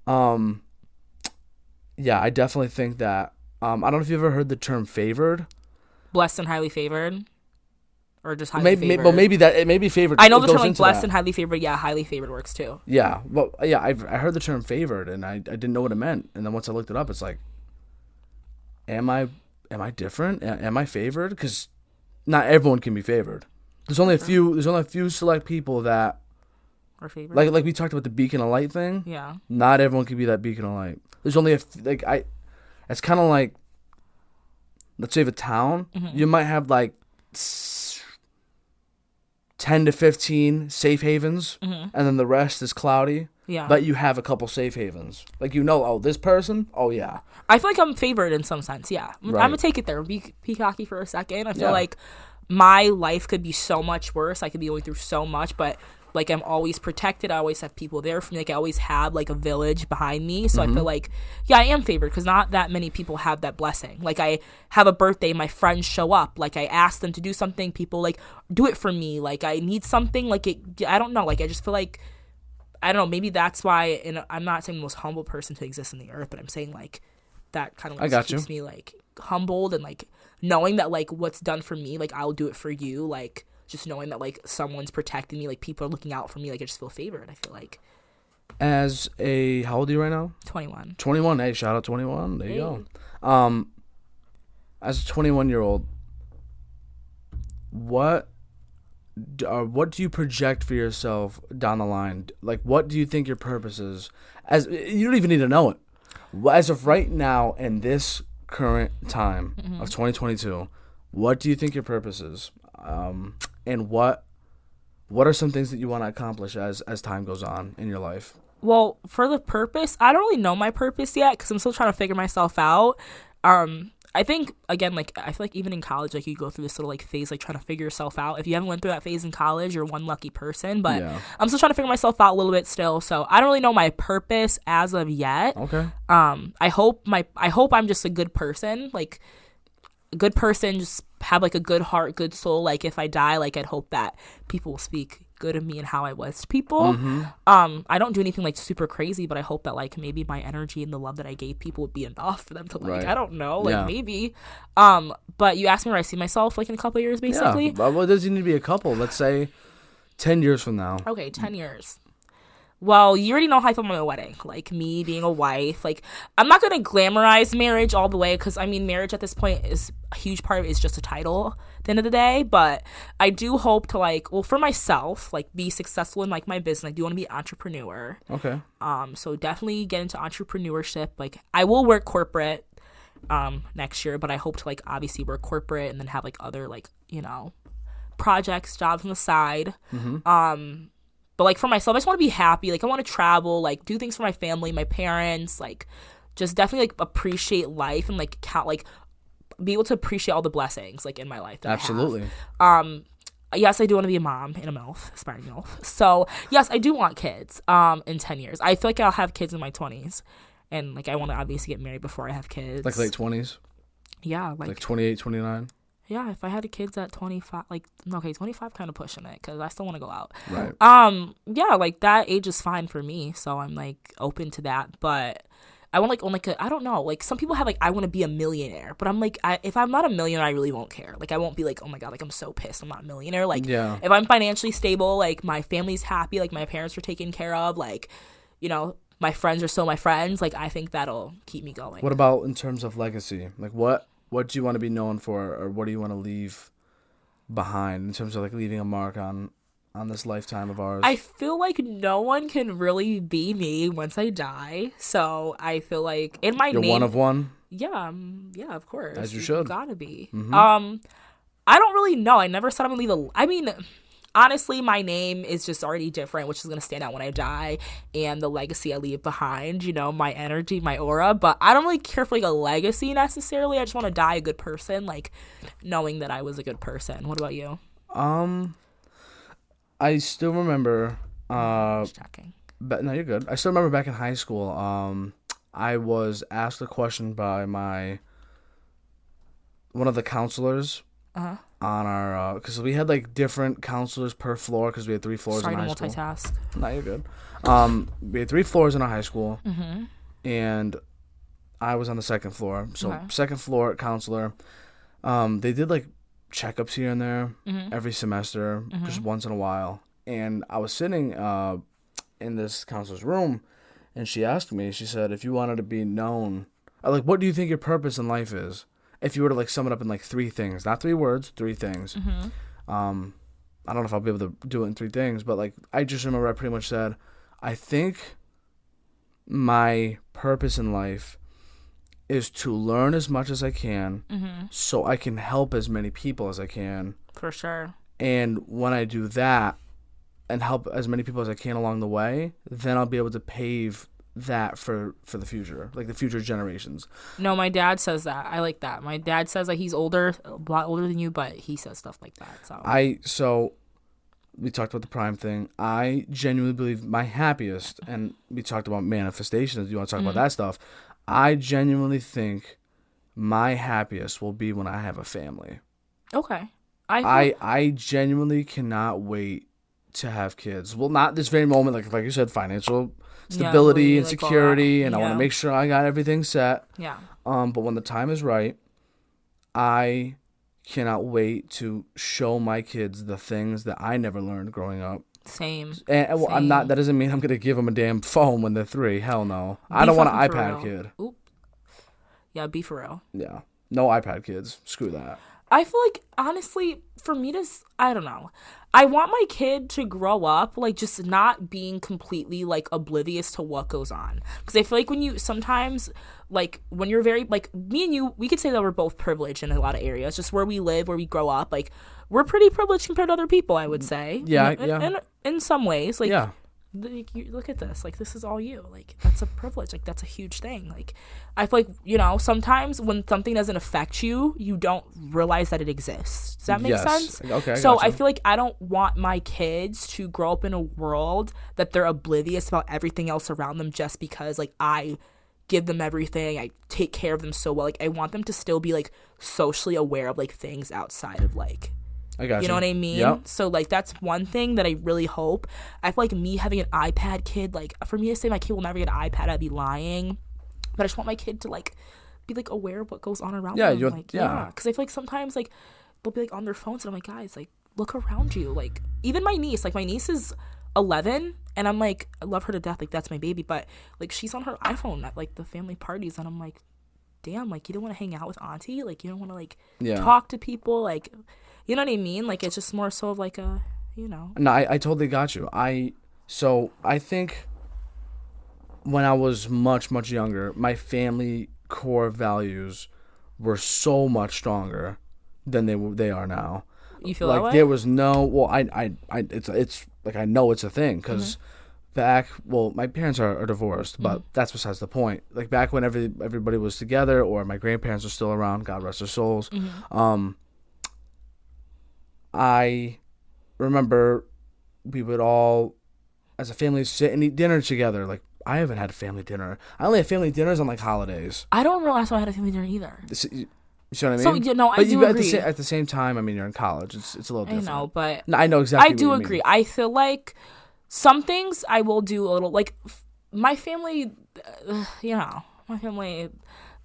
Yeah, I definitely think that. I don't know if you've ever heard the term favored. Blessed and highly favored. Or just highly favored. Well, maybe that it may be favored. I know the term like blessed and highly favored. Yeah, highly favored works too. Yeah, well, yeah, I heard the term favored, and I didn't know what it meant. And then once I looked it up, it's like, am I different? Am I favored? Because not everyone can be favored. There's only a few. There's only a few select people that are favored. Like we talked about the beacon of light thing. Yeah. Not everyone can be that beacon of light. There's only It's kind of like, let's say, the town. Mm-hmm. You might have like 10 to 15 safe havens, and then the rest is cloudy. Yeah. But you have a couple safe havens. Like, oh, this person? Oh, yeah. I feel like I'm favored in some sense, yeah. Right. I'm going to take it there. Be cocky for a second. I feel like my life could be so much worse. I could be going through so much, but, like, I'm always protected. I always have people there for me. Like, I always have, like, a village behind me. So I feel like, yeah, I am favored because not that many people have that blessing. Like, I have a birthday, my friends show up. Like, I ask them to do something. People, like, do it for me. Like, I need something. Like, I don't know. Like, I just feel like, I don't know. Maybe that's why, and I'm not saying the most humble person to exist on the earth, but I'm saying, like, that kind of like keeps me, like, humbled and, like, knowing that, like, what's done for me, like, I'll do it for you. Like, just knowing that, like, someone's protecting me, like, people are looking out for me, like, I just feel favored, I feel like. How old are you right now? 21. 21, hey, shout out 21, there you go. As a 21-year-old, what do you project for yourself down the line? Like, what do you think your purpose is? You don't even need to know it. As of right now, in this current time of 2022, what do you think your purpose is? And what are some things that you want to accomplish as time goes on in your life? Well, for the purpose, I don't really know my purpose yet because I'm still trying to figure myself out. I think, again, like, I feel like even in college, like, you go through this little, like, phase, like, trying to figure yourself out. If you haven't went through that phase in college, you're one lucky person. But I'm still trying to figure myself out a little bit still. So I don't really know my purpose as of yet. Okay. I hope I'm just a good person. Like, a good person, just have, like, a good heart, good soul. Like, if I die, like, I'd hope that people will speak good of me and how I was to people. I don't do anything, like, super crazy, but I hope that, like, maybe my energy and the love that I gave people would be enough for them to, like, I don't know, like, maybe. But you asked me where I see myself, like, in a couple of years, basically. Yeah, well, it doesn't need to be a couple. Let's say 10 years from now. Okay, 10 years. Well, you already know how I feel about my wedding. Like, me being a wife. Like, I'm not going to glamorize marriage all the way because, I mean, marriage at this point is a huge part of it is just a title at the end of the day. But I do hope to, like, well, for myself, like, be successful in, like, my business. I do want to be an entrepreneur. Okay. So definitely get into entrepreneurship. Like, I will work corporate next year, but I hope to, like, obviously work corporate and then have, like, other, like, you know, projects, jobs on the side. But, like, for myself, I just want to be happy. Like, I want to travel, like, do things for my family, my parents, like, just definitely, like, appreciate life and, like, count, like, be able to appreciate all the blessings, like, in my life that Absolutely. I have. yes, I do want to be a mom and a MILF, aspiring MILF. So, yes, I do want kids in 10 years. I feel like I'll have kids in my 20s. And, like, I want to obviously get married before I have kids. Like late 20s? Yeah. Like 28, 29? Yeah, if I had kids at 25, like, okay, 25 kind of pushing it because I still want to go out. Right. Yeah, like, that age is fine for me. So I'm, like, open to that. But I want, like, I don't know. Like, some people have, like, I want to be a millionaire. But I'm, like, if I'm not a millionaire, I really won't care. Like, I won't be, like, oh, my God, like, I'm so pissed I'm not a millionaire. Like, if I'm financially stable, like, my family's happy, like, my parents are taken care of, like, you know, my friends are still my friends. Like, I think that'll keep me going. What about in terms of legacy? Like, what do you want to be known for, or what do you want to leave behind in terms of, like, leaving a mark on this lifetime of ours? I feel like no one can really be me once I die. So I feel like in my name, you're one of one? Yeah, of course. As you should. You gotta be. Mm-hmm. I don't really know. I never said I'm gonna leave I mean, honestly, my name is just already different, which is going to stand out when I die, and the legacy I leave behind, you know, my energy, my aura. But I don't really care for, like, a legacy necessarily. I just want to die a good person, like, knowing that I was a good person. What about you? I still remember... just checking. No, you're good. I still remember back in high school, I was asked a question by one of the counselors. Uh-huh. On our, because we had, like, different counselors per floor because we had 3 floors in high school. Sorry to multitask. No, you're good. We had 3 floors in our high school, and I was on the 2nd floor. So, 2nd floor counselor, they did, like, checkups here and there every semester, just once in a while. And I was sitting in this counselor's room, and she asked me, she said, if you wanted to be known, like, what do you think your purpose in life is? If you were to, like, sum it up in, like, 3 things, not 3 words, 3 things. I don't know if I'll be able to do it in 3 things, but, like, I just remember I pretty much said, I think my purpose in life is to learn as much as I can so I can help as many people as I can. For sure. And when I do that and help as many people as I can along the way, then I'll be able to pave that for the future, like the future generations. No, my dad says that. I like that. My dad says that he's older, a lot older than you, but he says stuff like that. So we talked about the prime thing. I genuinely believe my happiest, and we talked about manifestations. You want to talk about that stuff? I genuinely think my happiest will be when I have a family. Okay. I genuinely cannot wait to have kids. Well, not this very moment, like you said, financial stability and security, and I want to make sure I got everything set. Yeah. But when the time is right, I cannot wait to show my kids the things that I never learned growing up. Same. And well, Same. that doesn't mean I'm gonna give them a damn phone when they're 3. Hell no. I don't want an iPad kid. Oop. Yeah, be for real. Yeah. No iPad kids. Screw that. I feel like, honestly, for me to, I don't know. I want my kid to grow up, like, just not being completely, like, oblivious to what goes on. Because I feel like when you, sometimes, like, when you're very, like, me and you, we could say that we're both privileged in a lot of areas. Just where we live, where we grow up, like, we're pretty privileged compared to other people, I would say. Yeah, in some ways, like, yeah. You look at this, like, this is all you, like, that's a privilege, like, that's a huge thing. Like, I feel like, you know, sometimes when something doesn't affect you, you don't realize that it exists. Does that make sense? Okay. So I feel like I don't want my kids to grow up in a world that they're oblivious about everything else around them just because, like, I give them everything, I take care of them so well. Like, I want them to still be, like, socially aware of, like, things outside of, like, I got you. You know what I mean? Yep. So, like, that's one thing that I really hope. I feel like me having an iPad kid, like, for me to say my kid will never get an iPad, I'd be lying. But I just want my kid to, like, be, like, aware of what goes on around them. Yeah. Because I feel like sometimes, like, they'll be, like, on their phones, and I'm like, guys, like, look around you. Like, even my niece is 11, and I'm like, I love her to death. Like, that's my baby. But, like, she's on her iPhone at, like, the family parties, and I'm like, damn, like, you don't want to hang out with auntie? Like, you don't want to, like, talk to people? Like, you know what I mean? Like, it's just more so of, like, a, you know. No, I totally got you. So I think when I was much, much younger, my family core values were so much stronger than they are now. You feel like that way? There was no, well, it's like, I know it's a thing because my parents are divorced, but that's besides the point. Like, back when everybody was together, or my grandparents were still around, God rest their souls. I remember we would all, as a family, sit and eat dinner together. Like, I haven't had a family dinner. I only have family dinners on, like, holidays. I don't realize I had a family dinner either. You see what I mean? So, I do agree. At the same time, I mean, you're in college. It's a little different. I know, but... No, I know exactly I do agree. I feel like some things I will do a little... Like, my family, my family...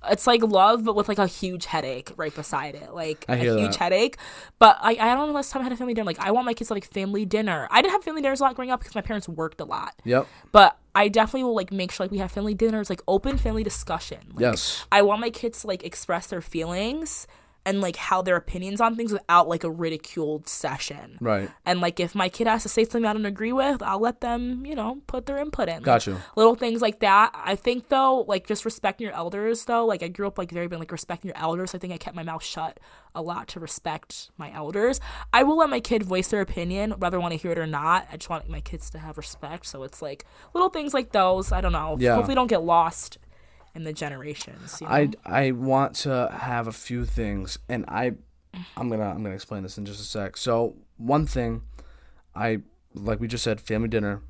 It's like love, but with like a huge headache right beside it. Like a huge headache. But I don't know last time I had a family dinner. Like, I want my kids to like family dinner. I didn't have family dinners a lot growing up because my parents worked a lot. Yep. But I definitely will like make sure like we have family dinners, like open family discussion. Like, yes. I want my kids to like express their feelings and like how their opinions on things without like a ridiculed session. Right. And like if my kid has to say something I don't agree with, I'll let them, put their input in. Got you. Like, little things like that. I think though, like just respecting your elders though, like I grew up like very big like respecting your elders. I think I kept my mouth shut a lot to respect my elders. I will let my kid voice their opinion, whether I want to hear it or not. I just want my kids to have respect. So it's like little things like those. I don't know. Yeah. Hopefully don't get lost in the generations. I want to have a few things, and I'm gonna explain this in just a sec. So one thing, like we just said, family dinner,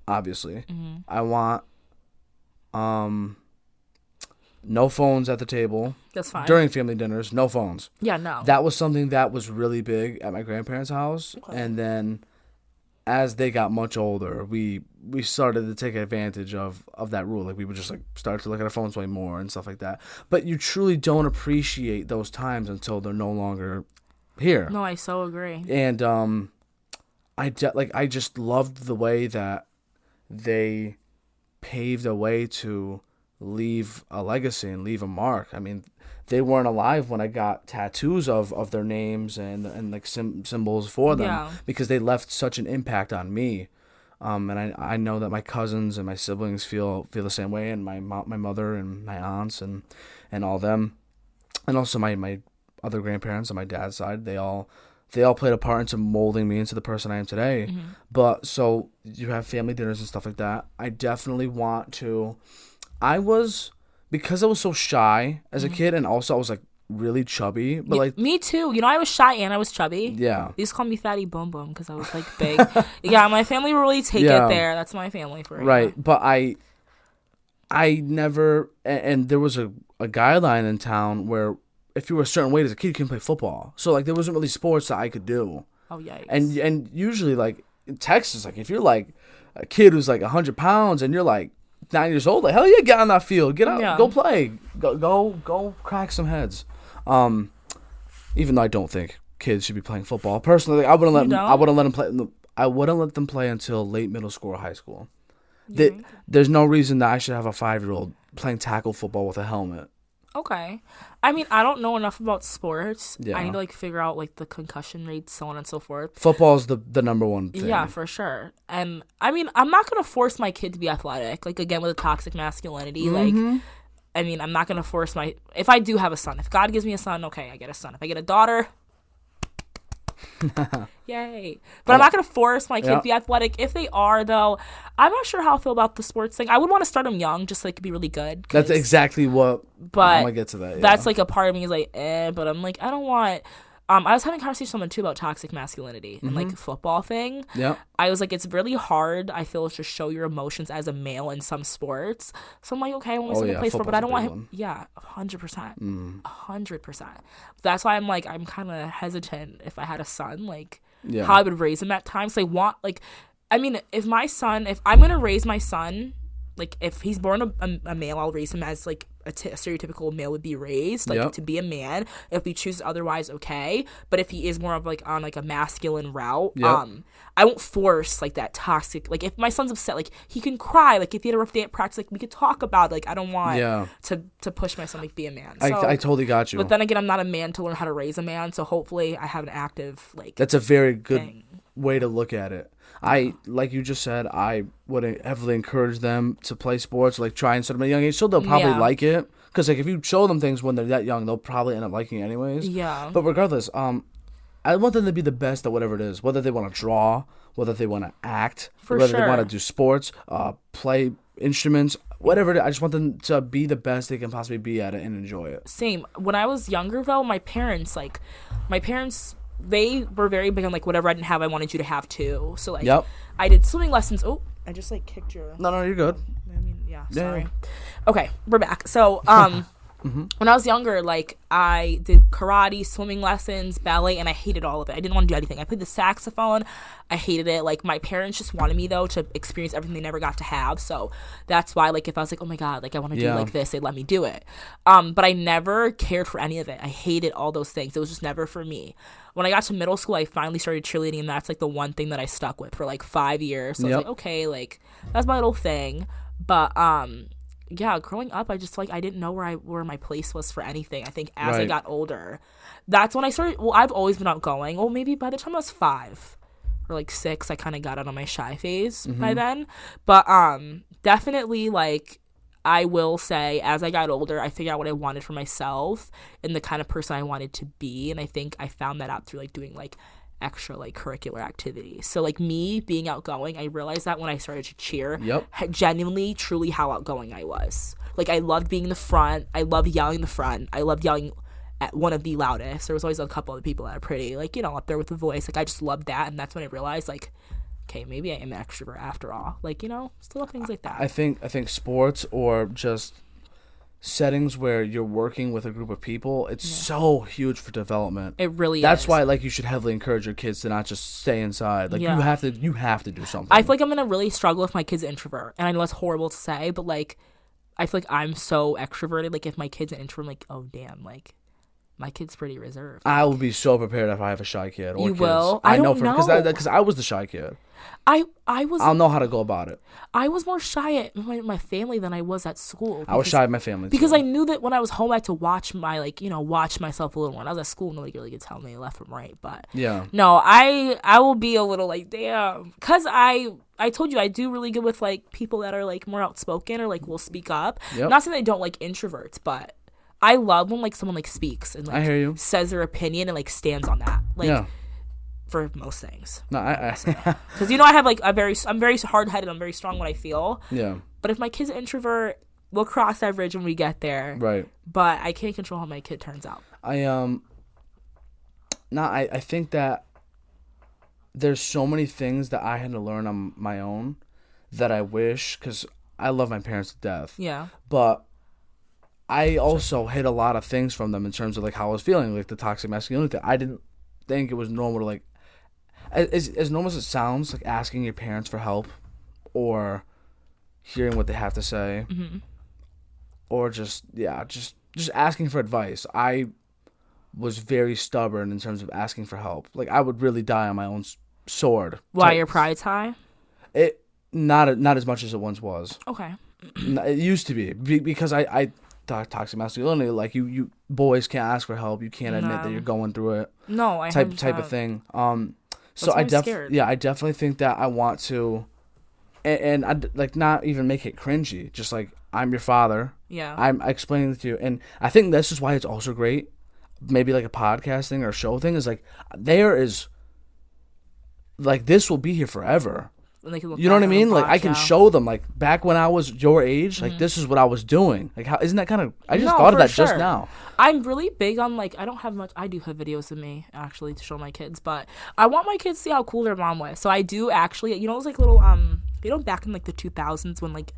obviously. Mm-hmm. I want no phones at the table. That's fine. During family dinners, no phones. Yeah, no. That was something that was really big at my grandparents' house, and then as they got much older, we started to take advantage of that rule. Like, we would just like start to look at our phones way more and stuff like that. But you truly don't appreciate those times until they're no longer here. No, I so agree. And I just loved the way that they paved a way to leave a legacy and leave a mark. I mean, they weren't alive when I got tattoos of their names and like symbols for them, because they left such an impact on me. And I know that my cousins and my siblings feel the same way, and my mother and my aunts and all them, and also my other grandparents on my dad's side, they all played a part into molding me into the person I am today. Mm-hmm. But so you have family dinners and stuff like that. I definitely want to. Because I was so shy as a kid, and also I was like really chubby, but like me too. I was shy and I was chubby. Yeah. They used to call me Fatty Boom Boom because I was like big. Yeah, my family will really take it there. That's my family for right. But I never, and there was a guideline in town where if you were a certain weight as a kid, you couldn't play football. So like there wasn't really sports that I could do. Oh yikes. And usually like in Texas, like if you're like a kid who's like 100 pounds and you're like 9 years old, like hell yeah, get on that field, get out, go play, go crack some heads. Even though I don't think kids should be playing football personally, I wouldn't let them play until late middle school or high school. There's no reason that I should have a 5-year-old playing tackle football with a helmet. Okay. I mean, I don't know enough about sports. Yeah. I need to like figure out like the concussion rates, so on and so forth. Football is the number one thing. Yeah, for sure. And I mean, I'm not gonna force my kid to be athletic. Like, again, with the toxic masculinity, like, I mean, I'm not gonna force if I do have a son, if God gives me a son, okay, I get a son. If I get a daughter, yay. But I'm not going to force my kid to be athletic. If they are, though, I'm not sure how I feel about the sports thing. I would want to start them young just so they could be really good. That's exactly what I'm going to get to that. Yeah. That's like a part of me is like, but I'm like, I don't want... I was having a conversation with someone too about toxic masculinity and like football thing. Yeah. I was like, it's really hard, I feel, to show your emotions as a male in some sports. So I'm like, okay, I want my son to play sport, but I don't want him. Yeah, 100%. 100%. That's why I'm like, I'm kind of hesitant if I had a son, like how I would raise him at times. So I mean, if I'm going to raise my son, like if he's born a male, I'll raise him as like a stereotypical male would be raised, like to be a man. If he chooses otherwise, okay. But if he is more of like on like a masculine route, I won't force like that toxic. Like if my son's upset, like he can cry. Like if he had a rough day at practice, like we could talk about it. Like I don't want to push my son like be a man. So, I totally got you. But then again, I'm not a man to learn how to raise a man. So hopefully I have an active like. That's a very good way to look at it. Like you just said, I would heavily encourage them to play sports, like try and start them at a young age, so they'll probably like it. Because like if you show them things when they're that young, they'll probably end up liking it anyways. Yeah. But regardless, I want them to be the best at whatever it is, whether they want to draw, whether they want to act, whether they want to do sports, play instruments, whatever it is. I just want them to be the best they can possibly be at it and enjoy it. Same. When I was younger, though, my parents they were very big on, like, whatever I didn't have, I wanted you to have too. So, like, yep. I did swimming lessons. Oh, I just, like, kicked your... No, you're good. I mean, yeah, sorry. Okay, we're back. So, when I was younger, like, I did karate, swimming lessons, ballet, and I hated all of it. I didn't want to do anything. I played the saxophone. I hated it. Like, my parents just wanted me, though, to experience everything they never got to have. So that's why, like, if I was like, oh, my God, like, I want to do like this, they'd let me do it. But I never cared for any of it. I hated all those things. It was just never for me. When I got to middle school, I finally started cheerleading, and that's, like, the one thing that I stuck with for, like, 5 years. So I was like, okay, like, that's my little thing. But, yeah, growing up, I just, like, I didn't know where my place was for anything. I think as I got older, that's when I started. Well, I've always been outgoing. Well, maybe by the time I was 5 or, like, 6, I kind of got out of my shy phase by then. But definitely, like, I will say, as I got older, I figured out what I wanted for myself and the kind of person I wanted to be. And I think I found that out through, like, doing, like, extra, like, curricular activities. So, like, me being outgoing, I realized that when I started to cheer, genuinely, truly how outgoing I was. Like, I loved being in the front. I loved yelling in the front. I loved yelling at one of the loudest. There was always a couple of people that are pretty, like, you know, up there with the voice. Like, I just loved that. And that's when I realized, like, okay, maybe I am an extrovert after all. Like, you know, still things like that. I think sports or just settings where you're working with a group of people, it's so huge for development. It really is. That's why, like, you should heavily encourage your kids to not just stay inside. Like, you have to do something. I feel like I'm gonna really struggle if my kid's an introvert, and I know that's horrible to say, but, like, I feel like I'm so extroverted. Like, if my kid's an introvert, I'm like, oh damn, like, my kid's pretty reserved. I will be so prepared if I have a shy kid. Or you kids. will? I don't know. Because I was the shy kid. I'll know how to go about it. I was more shy at my family than I was at school. I was shy at my family because too. I knew that when I was home I had to watch myself a little more. When I was at school, nobody really could tell me left from right. But no, I will be a little like, damn, because I told you I do really good with, like, people that are, like, more outspoken or, like, will speak up. Not saying I don't like introverts, but I love when, like, someone, like, speaks and, like, I hear you. says their opinion and, like, stands on that. Like, for most things. No, because, you know, I have, like, I'm very hard-headed. I'm very strong when I feel. Yeah. But if my kid's an introvert, we'll cross that bridge when we get there. Right. But I can't control how my kid turns out. I think that there's so many things that I had to learn on my own that I wish, because I love my parents to death. Yeah. But I also hid a lot of things from them in terms of, like, how I was feeling, like the toxic masculinity. I didn't think it was normal to, like, as normal as it sounds, like asking your parents for help or hearing what they have to say, or just asking for advice. I was very stubborn in terms of asking for help. Like, I would really die on my own sword. Why, your pride's high? It not as much as it once was. Okay. It used to be because I toxic masculinity, like, you boys can't ask for help. You can't admit that you're going through it. No, I type of thing. So I definitely think that I want to, and I, like, not even make it cringy. Just, like, I'm your father. Yeah. I'm explaining it to you, and I think this is why it's also great. Maybe like a podcast thing or a show thing is, like, there is, like, this will be here forever. You know what I mean? Like, I can show them, like, back when I was your age, like, this is what I was doing. Like, how isn't that kind of? I just thought of that just now. I'm really big on, like, I don't have much. I do have videos of me actually to show my kids, but I want my kids to see how cool their mom was. So I do actually, you know, those, like, little you know, back in, like, the 2000s when, like,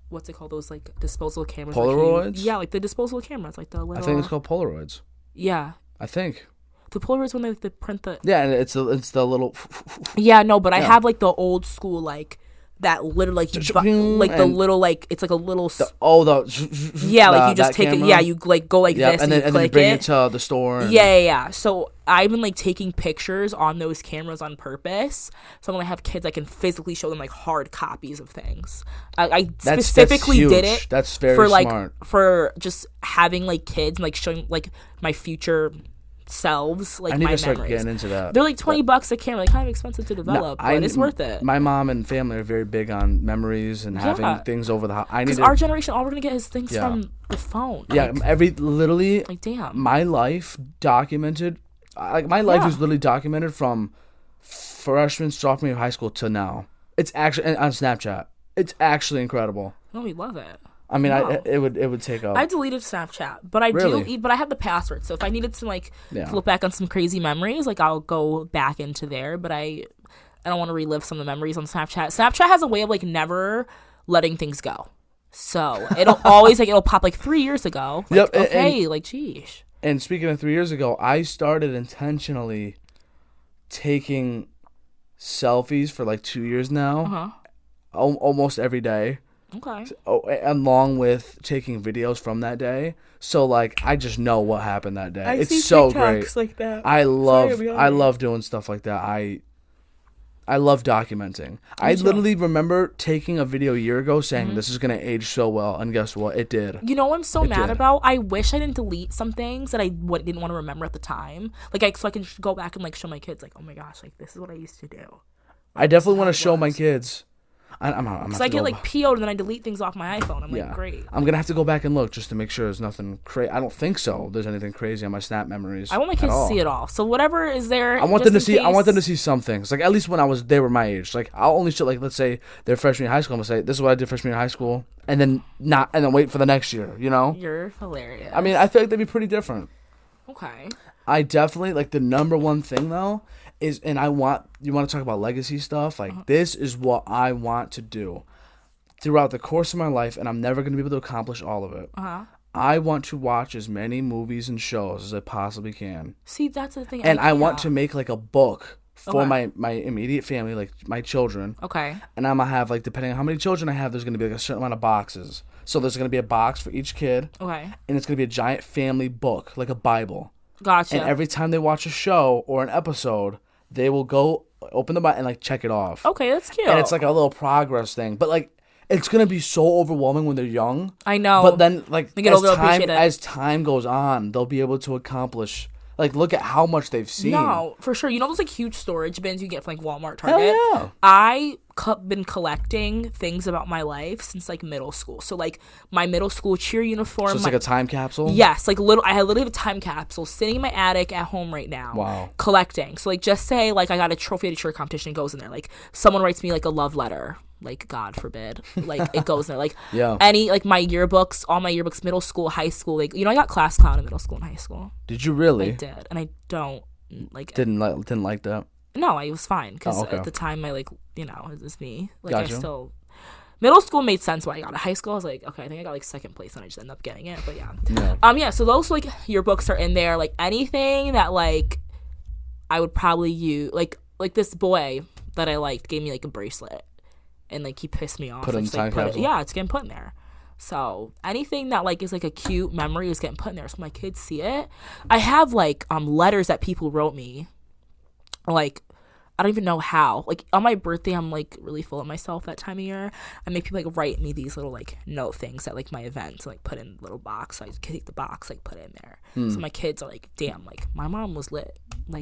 what's it called? Those, like, disposable cameras. Polaroids. Yeah, like the disposable cameras, like the little. I think it's called Polaroids. Yeah. I think. The Polaroids when they, like, they print the. Yeah, and it's the little. Yeah, no, but I have, like, the old school, like, that little, like, like the little, like, it's like a little. Yeah, like, you just take it. Yeah, you, like, go like this and then you bring it to the store. Yeah. So I've been, like, taking pictures on those cameras on purpose. So when I have kids, I can physically show them, like, hard copies of things. I specifically did it. That's very for, like, smart. For just having, like, kids and, like, showing, like, my future selves, like, my memories. I need to start getting into that. They're like $20 a camera, like, kind of expensive to develop, but it's worth it. My mom and family are very big on memories and having things over the house. Because our generation, all we're gonna get is things from the phone. Yeah, like, literally, like, damn, my life documented. Like, my life is literally documented from freshman, sophomore year of high school to now. It's actually on Snapchat. It's actually incredible. No, we love it. I mean, no. It would take up. I deleted Snapchat, but I have the password. So if I needed to look back on some crazy memories, I'll go back into there. But I don't want to relive some of the memories on Snapchat. Snapchat has a way of never letting things go. So it'll always it'll pop 3 years ago. Yep. Geesh. And speaking of 3 years ago, I started intentionally taking selfies for 2 years now, almost every day. Okay. Along with taking videos from that day, so I just know what happened that day. It's see so TikToks great. Like that. I love doing stuff like that. I love documenting. I literally remember taking a video a year ago saying this is gonna age so well, and guess what? It did. You know what I'm so mad about? I wish I didn't delete some things that I didn't want to remember at the time. So I can go back and show my kids oh my gosh, this is what I used to do. I definitely want to show my kids. I'm Because I get PO'd and then I delete things off my iPhone. I'm great. I'm gonna have to go back and look just to make sure there's nothing crazy. I don't think so. There's anything crazy on my Snap memories. I want my kids to see it all. So whatever is there, I want them to see. I want them to see some things. At least when they were my age. I'll only show let's say they're freshman in high school. I'm gonna say this is what I did freshman in high school, and then wait for the next year. You know. You're hilarious. I mean, I feel like they'd be pretty different. Okay. I definitely the number one thing though is, and you want to talk about legacy stuff. This is what I want to do throughout the course of my life, and I'm never going to be able to accomplish all of it. I want to watch as many movies and shows as I possibly can. See, that's the thing. And I want to make a book for my immediate family, my children. Okay. And I'm going to have, depending on how many children I have, there's going to be a certain amount of boxes. So there's going to be a box for each kid. Okay. And it's going to be a giant family book, like a Bible. Gotcha. And every time they watch a show or an episode, they will go open the Bible and, check it off. Okay, that's cute. And it's a little progress thing. But, it's going to be so overwhelming when they're young. I know. But then, as time goes on, they'll be able to accomplish, look at how much they've seen. No, for sure. You know those, huge storage bins you get from, Walmart, Target? Hell yeah. I been collecting things about my life since, middle school. So, my middle school cheer uniform. So it's a time capsule? Yes. I literally have a time capsule sitting in my attic at home right now. Wow. Collecting. So, just say, I got a trophy at a cheer competition, it goes in there. Someone writes me, a love letter. God forbid, it goes there. Yeah. Any my yearbooks, all my yearbooks, middle school, high school. I got class clown in middle school and high school. Did you really? I did, and I don't Didn't like that. No, I was fine because okay. at the time I it was me. Gotcha. I still middle school made sense why I got it. High school I was okay, I think I got second place and I just ended up getting it. But yeah. So those yearbooks are in there. Anything that I would probably use this boy that I liked gave me a bracelet. And he pissed me off. Put it in the time capsule? Yeah, it's getting put in there. So anything that is a cute memory is getting put in there, so my kids see it. I have letters that people wrote me. I don't even know how. On my birthday, I'm really full of myself that time of year. I make people write me these little note things at my events, put in a little box. So I take the box, put it in there. So my kids are damn, my mom was lit.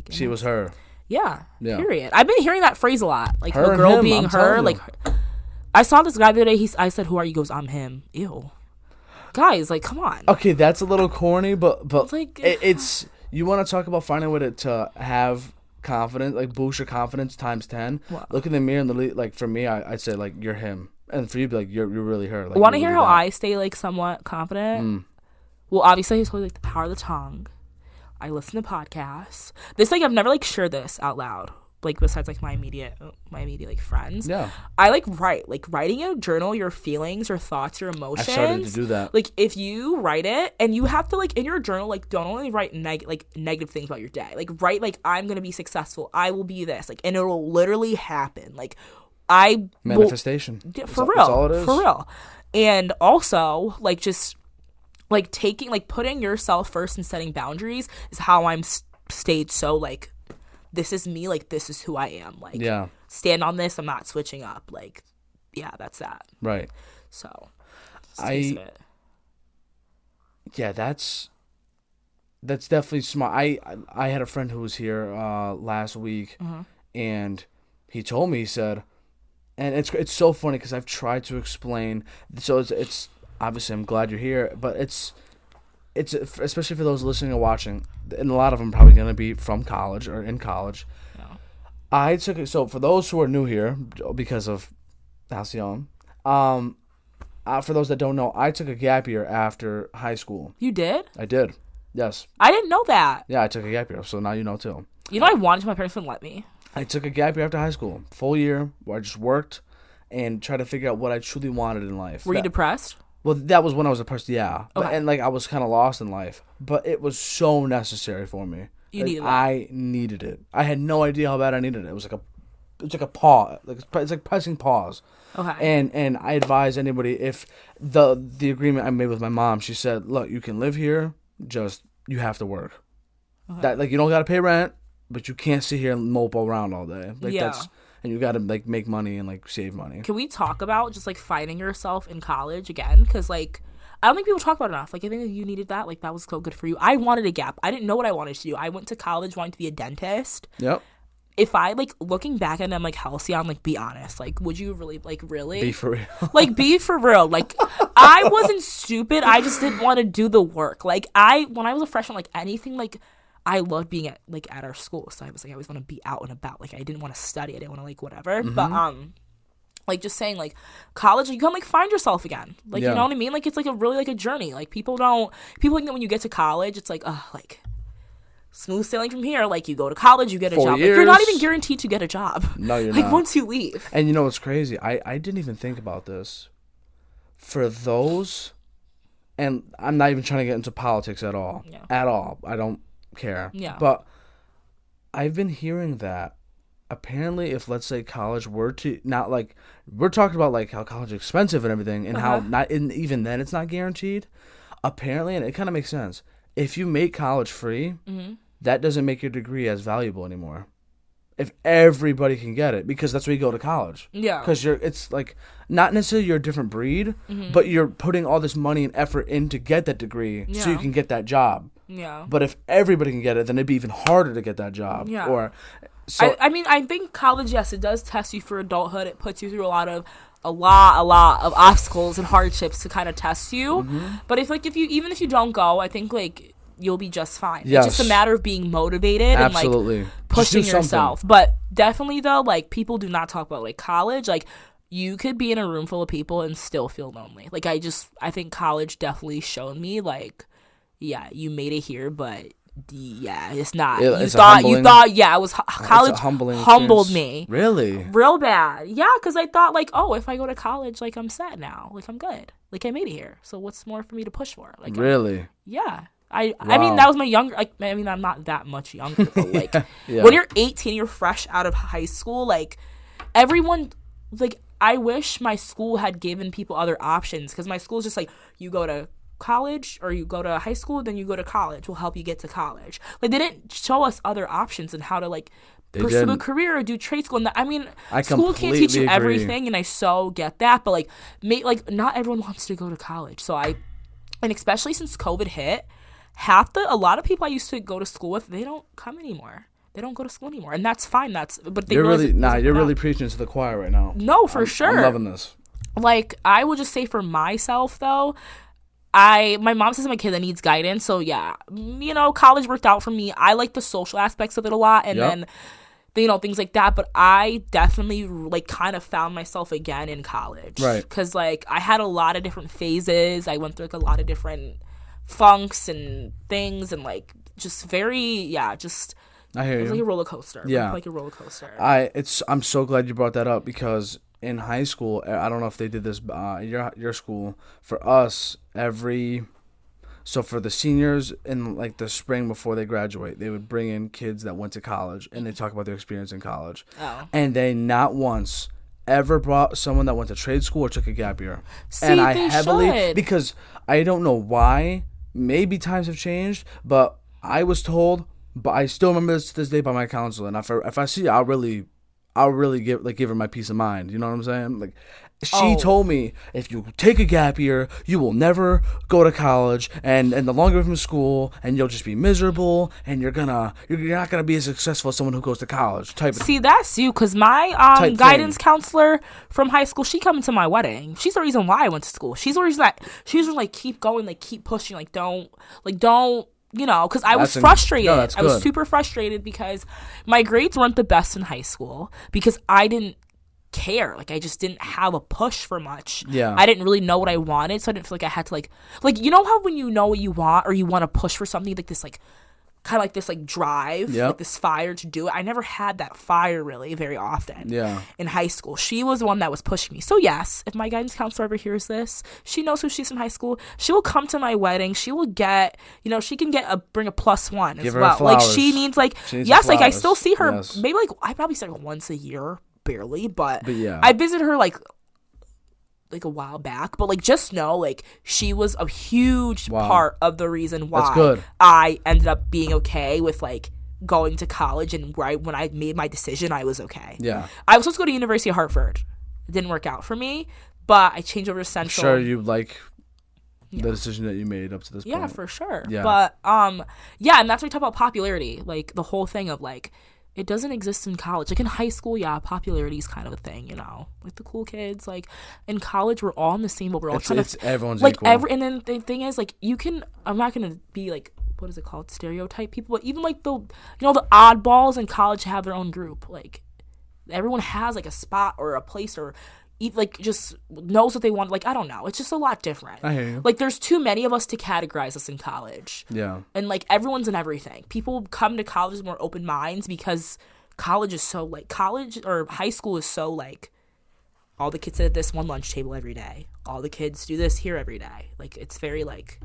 She was her. Yeah. Period. I've been hearing that phrase a lot. Her the girl him, being her. I saw this guy the other day. I said, "Who are you?" He goes, "I'm him." Ew. Guys, come on. Okay, that's a little corny, but it's you want to talk about finding a way to have confidence, boost your confidence times 10. What? Look in the mirror and for me, I'd say you're him, and for you, be you're really her. Want to hear how I stay somewhat confident? Well, obviously, I told you the power of the tongue. I listen to podcasts. This I've never shared this out loud. Besides my immediate friends. Yeah. I write. Writing in a journal your feelings, your thoughts, your emotions. I started to do that. If you write it and you have to in your journal don't only write negative things about your day. Write I'm gonna be successful. I will be this. And it'll literally happen. Manifestation. For real. That's all it is. For real. And also just taking putting yourself first and setting boundaries is how I'm stayed so this is me, this is who I am. Yeah. Stand on this, I'm not switching up. Yeah, that's that. Right. So, yeah, that's definitely smart. I had a friend who was here last week, and he told me, he said, and it's so funny because I've tried to explain. So it's obviously I'm glad you're here, but it's especially for those listening and watching, and a lot of them are probably going to be from college or in college. Yeah. I took it. So for those who are new here, because of Halcyone, for those that don't know, I took a gap year after high school. You did? I did. Yes. I didn't know that. Yeah, I took a gap year, so now you know too. I wanted to, my parents wouldn't let me. I took a gap year after high school, full year, where I just worked and tried to figure out what I truly wanted in life. Were you depressed? Well, that was when I was depressed, yeah. Okay. And I was kind of lost in life, but it was so necessary for me. Needed it. I needed it. I had no idea how bad I needed it. It was like a pause. It's like pressing pause. Okay. And I advise anybody, if the agreement I made with my mom, she said, look, you can live here, just you have to work. Okay. That you don't gotta pay rent, but you can't sit here and mope around all day. And you gotta make money and save money. Can we talk about just finding yourself in college again? Because I don't think people talk about it enough. I think that you needed that. That was so good for you. I wanted a gap. I didn't know what I wanted to do. I went to college wanting to be a dentist. Yep. If I looking back at them Halcyone, be honest. Would you really really be for real? Be for real. I wasn't stupid. I just didn't want to do the work. When I was a freshman, anything I loved being at our school, so I was I always want to be out and about. I didn't want to study. I didn't want to whatever. Mm-hmm. But just saying college, you can find yourself again. You know what I mean? It's a really a journey. People think that when you get to college, it's smooth sailing from here. You go to college, you get a 4 job. years. You're not even guaranteed to get a job. No, you're not. Once you leave. And you know what's crazy? I didn't even think about this. For those, and I'm not even trying to get into politics at all. Yeah. At all. I don't care. Yeah. But I've been hearing that apparently if, let's say, college were to not we're talking about how college is expensive and everything and how not even then it's not guaranteed. Apparently, and it kind of makes sense, if you make college free, that doesn't make your degree as valuable anymore. If everybody can get it, because that's where you go to college. Yeah. Because it's not necessarily you're a different breed, but you're putting all this money and effort in to get that degree so you can get that job. Yeah. But if everybody can get it, then it'd be even harder to get that job. Yeah. I think college, yes, it does test you for adulthood. It puts you through a lot of obstacles and hardships to kind of test you. Mm-hmm. But if you don't go, I think you'll be just fine. Yes. It's just a matter of being motivated. Absolutely. And pushing yourself. But definitely though, people do not talk about college. You could be in a room full of people and still feel lonely. I think college definitely showed me yeah, you made it here, but yeah, it's not. You thought, yeah, it was college. Humbled me. Really? Real bad. Yeah, because I thought if I go to college, I'm set now. I'm good. I made it here. So what's more for me to push for? Really? Yeah. I mean, that was my younger. I'm not that much younger, but yeah. When you're 18, you're fresh out of high school. Everyone, I wish my school had given people other options, because my school is just you go to college or you go to high school, then you go to college. We'll help you get to college. They didn't show us other options and how to pursue a career or do trade school. And school can't teach you everything, and I so get that. But not everyone wants to go to college. So and especially since COVID hit, a lot of people I used to go to school with, they don't come anymore. They don't go to school anymore, and that's fine. You're really preaching to the choir right now. No, for sure. I'm loving this. I will just say for myself though, my mom says I'm a kid that needs guidance, so yeah, college worked out for me. I like the social aspects of it a lot, and then things like that. But I definitely kind of found myself again in college, right? Because I had a lot of different phases. I went through a lot of different funks and things, and just very just. I hear you. It was a roller coaster. Yeah, a roller coaster. I'm so glad you brought that up, because in high school, I don't know if they did this your school. For us, for the seniors in the spring before they graduate, they would bring in kids that went to college, and they talk about their experience in college. Oh. And they not once ever brought someone that went to trade school or took a gap year. See, and I should. Because I don't know why. Maybe times have changed, but I was told. But I still remember this to this day by my counselor, and if I see it, I'll really give her my peace of mind. You know what I'm saying? She told me, if you take a gap year, you will never go to college, and the longer you're from school, and you'll just be miserable, and you're not gonna be as successful as someone who goes to college. See, that's you, because my guidance counselor from high school, she came to my wedding. She's the reason why I went to school. She's the reason she was keep going, keep pushing, don't. Because I was frustrated. I was super frustrated because my grades weren't the best in high school, because I didn't care. Like, I just didn't have a push for much. Yeah. I didn't really know what I wanted, so I didn't feel like I had to, like, you know how when you know what you want or you want to push for something, like, this, like, kind of like this, like, drive, like, this fire to do it. I never had that fire, really, very often in high school. She was the one that was pushing me. So, yes, if my guidance counselor ever hears this, she knows who she is from high school. She will come to my wedding. She will get, she can bring a +1 as well. Like, she needs, like, yes, like, I still see her, maybe, like, I probably see her once a year, barely, but yeah. I visit her, like a while back, but, like, just know, like, she was a huge part of the reason why I ended up being okay with, like, going to college, and when I made my decision, I was okay. Yeah. I was supposed to go to University of Hartford. It didn't work out for me, but I changed over to Central. Sure, you like the decision that you made up to this point. Yeah, for sure. Yeah. But, yeah, and that's what we talk about popularity, like, the whole thing of, like, it doesn't exist in college. Like, in high school, yeah, popularity is kind of a thing, like the cool kids. Like, in college, we're all in the same boat. We're all trying to, everyone's like, equal. and then the thing is, like, I'm not gonna be like, what is it called, stereotype people, but even, like, the oddballs in college have their own group. Like, everyone has, like, a spot or a place, or like, just knows what they want. Like, I don't know. It's just a lot different. I hear you. Like, there's too many of us to categorize us in college. Yeah. And, like, everyone's in everything. People come to college with more open minds because college is so, like, college or high school is so, like, all the kids sit at this one lunch table every day. All the kids do this here every day. Like, it's very, like,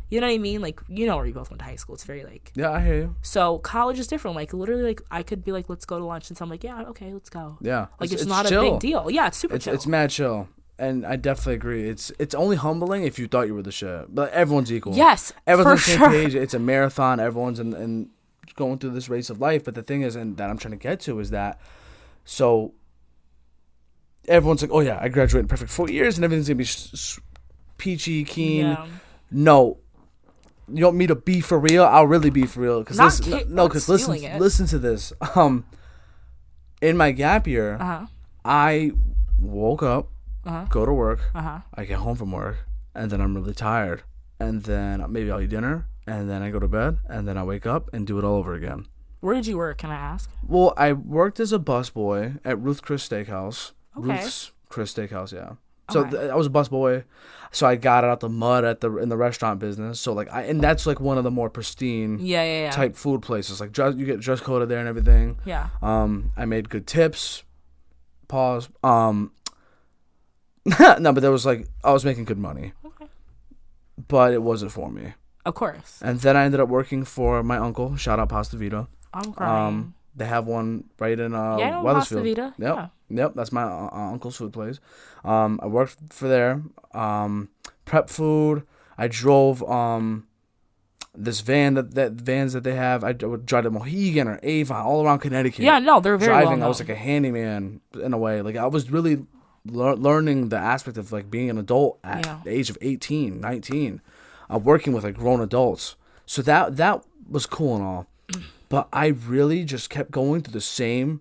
you know what I mean? Like, where we both went to high school. It's very, like... Yeah, I hear you. So, college is different. Like, literally, like, I could be like, let's go to lunch. And so I'm like, yeah, okay, let's go. Yeah. Like, it's not chill. A big deal. Yeah, it's super chill. It's mad chill. And I definitely agree. It's only humbling if you thought you were the shit. But everyone's equal. Yes, everyone's for on the sure. same page. It's a marathon. Everyone's in going through this race of life. But the thing is, and that I'm trying to get to, is that, so everyone's like, oh, yeah, I graduated in perfect 4 years and everything's going to be peachy, keen. Yeah. No. You want me to be for real? I'll really be for real. Because listen to this. In my gap year, I woke up, go to work, I get home from work, and then I'm really tired. And then maybe I'll eat dinner, and then I go to bed, and then I wake up and do it all over again. Where did you work, can I ask? Well, I worked as a busboy at Ruth's Chris Steakhouse. Okay. Ruth's Chris Steakhouse, yeah. So I was a busboy, so I got out the mud in the restaurant business. So like and that's like one of the more pristine type food places. Like you get dress coded there and everything. Yeah. I made good tips. Pause. No, but there was like I was making good money. Okay. But it wasn't for me. Of course. And then I ended up working for my uncle. Shout out Pasta Vita. I'm crying. They have one right in Weathersfield. Pasta Vita. Yep, that's my uncle's food place. I worked for there. Prep food. I drove this vans that they have. I would drive to Mohegan or Avon, all around Connecticut. Yeah, no, they're very driving. well known. I was like a handyman in a way. Like I was really learning the aspect of like being an adult at the age of 18, 19, working with like grown adults. So that was cool and all. But I really just kept going through the same,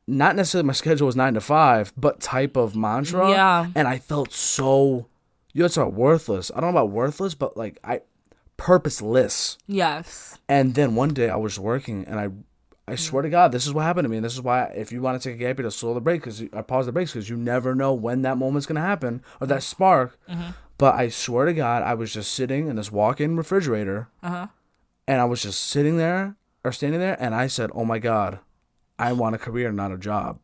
not necessarily my schedule was 9 to 5, but type of mantra. Yeah. And I felt so, it's about worthless. I don't know about worthless, but like purposeless. Yes. And then one day I was working and I swear to God, this is what happened to me. And this is why if you want to take a gap year, to slow the break, I pause the brakes because you never know when that moment's going to happen or that spark. Mm-hmm. But I swear to God, I was just sitting in this walk-in refrigerator and I was just sitting there. Or standing there, and I said, oh my God, I want a career, not a job.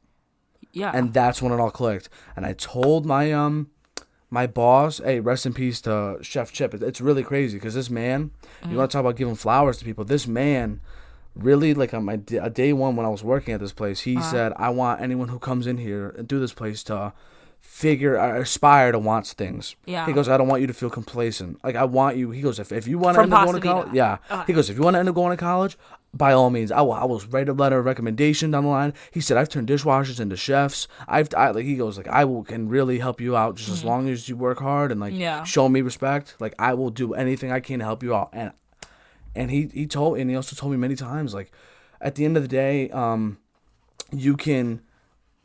Yeah. And that's when it all clicked. And I told my my boss, hey, rest in peace to Chef Chip. It's really crazy because this man, you want to talk about giving flowers to people, this man really, like on day one when I was working at this place, he said, I want anyone who comes in here and do this place to figure or aspire to want things. Yeah. He goes, I don't want you to feel complacent. Like I want you, he goes, if you want to end up going to college, he goes, if you want to end up going to college, by all means, I will write a letter of recommendation down the line. He said, I've turned dishwashers into chefs. He goes, like, can really help you out just as long as you work hard and like show me respect. Like I will do anything I can to help you out. And he also told me many times, like, at the end of the day, you can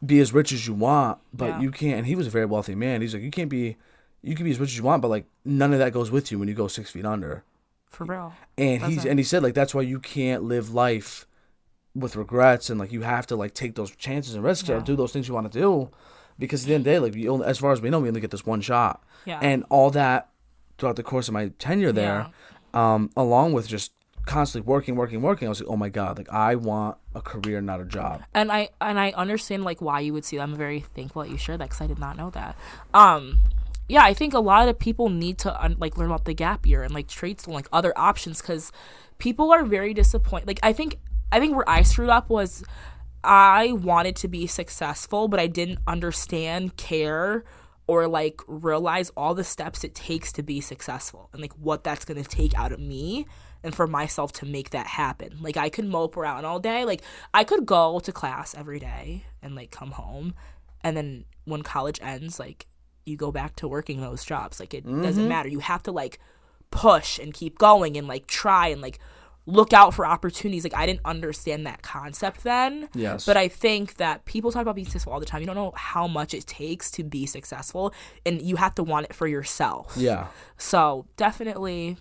be as rich as you want, but you can't. And he was a very wealthy man. He's like, you can be as rich as you want, but like none of that goes with you when you go 6 feet under. For real. And he said like that's why you can't live life with regrets, and like you have to like take those chances and risks or do those things you want to do, because at the end of the day, like you only, as far as we know, we only get this one shot. Yeah. And all that throughout the course of my tenure there, along with just constantly working, I was like, oh my God, like I want a career, not a job. And I understand like why you would see that. I'm very thankful that you shared that, because I did not know that. Yeah, I think a lot of people need to like learn about the gap year and like trade school, like other options, because people are very disappointed. Like I think where I screwed up was I wanted to be successful, but I didn't understand, care, or like realize all the steps it takes to be successful, and like what that's going to take out of me and for myself to make that happen. Like I could mope around all day. Like I could go to class every day and like come home, and then when college ends, like you go back to working those jobs. Like it doesn't matter. You have to like push and keep going and like try and like look out for opportunities. Like I didn't understand that concept then. Yes. But I think that people talk about being successful all the time. You don't know how much it takes to be successful, and you have to want it for yourself. Yeah. So definitely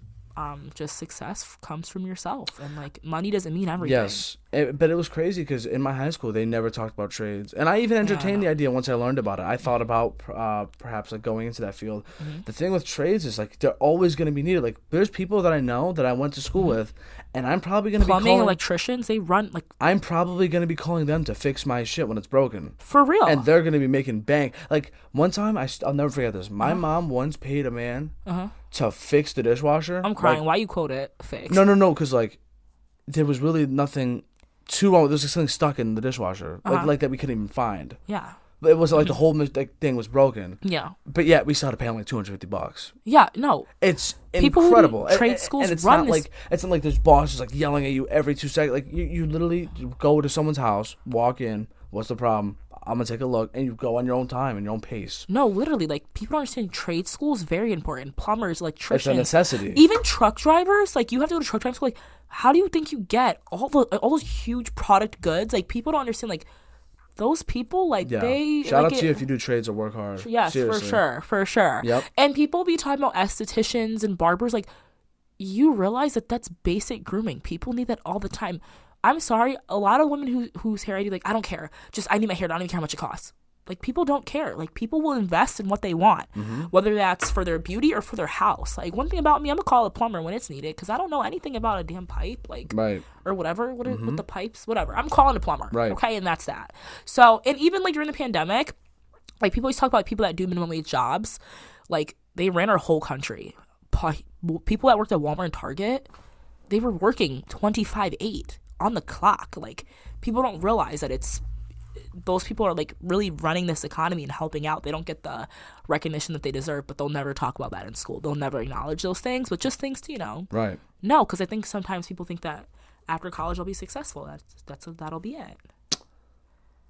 just success comes from yourself, and like money doesn't mean everything. Yes. But it was crazy because in my high school they never talked about trades, and I even entertained the idea once I learned about it. I thought about perhaps like going into that field. The thing with trades is like they're always going to be needed. Like there's people that I know that I went to school with, and I'm probably going to be plumbing, electricians, they run like I'm probably going to be calling them to fix my shit when it's broken. For real. And they're going to be making bank. Like one time I'll never forget this. My mom once paid a man to fix the dishwasher. I'm crying. Like, why you quote it? Fix. No, because like there was really nothing too wrong. There was like something stuck in the dishwasher, like that we couldn't even find. Yeah. But it wasn't like the whole thing was broken. Yeah. But yeah, we still had to pay him like $250. Yeah. No. It's incredible. Trade schools and it's run not this. Like it's not like there's bosses like yelling at you every 2 seconds. Like you literally go to someone's house, walk in. What's the problem? I'm gonna take a look, and you go on your own time and your own pace. No, literally, like people don't understand. Trade school is very important. Plumbers, electricians, it's a necessity. Even truck drivers, like you have to go to truck driving school. Like, how do you think you get all those huge product goods? Like people don't understand. Like those people, like they shout like out to you if you do trades or work hard. Yes, seriously. for sure. Yep. And people be talking about estheticians and barbers. Like you realize that that's basic grooming. People need that all the time. I'm sorry, a lot of women whose hair I do, like, I don't care. Just, I need my hair done. I don't even care how much it costs. Like, people don't care. Like, people will invest in what they want, whether that's for their beauty or for their house. Like, one thing about me, I'm going to call a plumber when it's needed, because I don't know anything about a damn pipe, like, or whatever, with the pipes, whatever. I'm calling a plumber, okay? And that's that. So, and even, like, during the pandemic, like, people always talk about, like, people that do minimum wage jobs. Like, they ran our whole country. People that worked at Walmart and Target, they were working 25/8. On the clock. Like people don't realize that those people are like really running this economy and helping out. They don't get the recognition that they deserve, but they'll never talk about that in school. They'll never acknowledge those things, but just things to right. No, because I think sometimes people think that after college I'll be successful. That'll be it.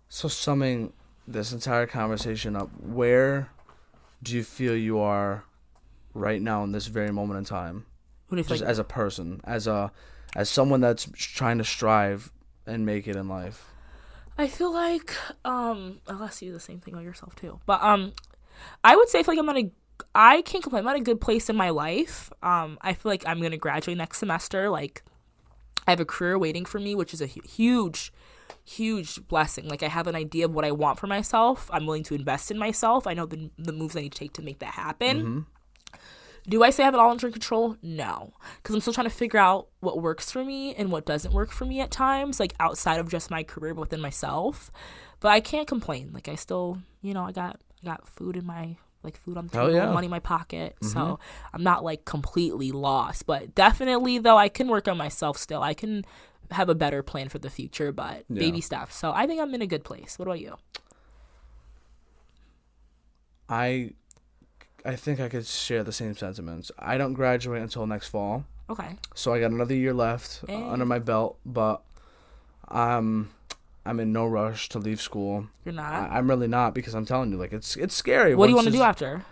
So summing this entire conversation up, where do you feel you are right now in this very moment in time? Just as a person, as someone that's trying to strive and make it in life? I feel like, I'll ask you the same thing about yourself too. But I would say I feel like I can't complain. I'm at a good place in my life. I feel like I'm going to graduate next semester. Like, I have a career waiting for me, which is a huge blessing. Like, I have an idea of what I want for myself. I'm willing to invest in myself. I know the moves I need to take to make that happen. Do I say I have it all under control? No. Because I'm still trying to figure out what works for me and what doesn't work for me at times, like outside of just my career, but within myself. But I can't complain. Like I still, I got food in my, like food on the table, money in my pocket. So I'm not like completely lost. But definitely though, I can work on myself still. I can have a better plan for the future, but baby steps. So I think I'm in a good place. What about you? I think I could share the same sentiments. I don't graduate until next fall. Okay. So I got another year left under my belt, but I'm in no rush to leave school. You're not? I'm really not, because I'm telling you, like, it's scary. What do you want to do after?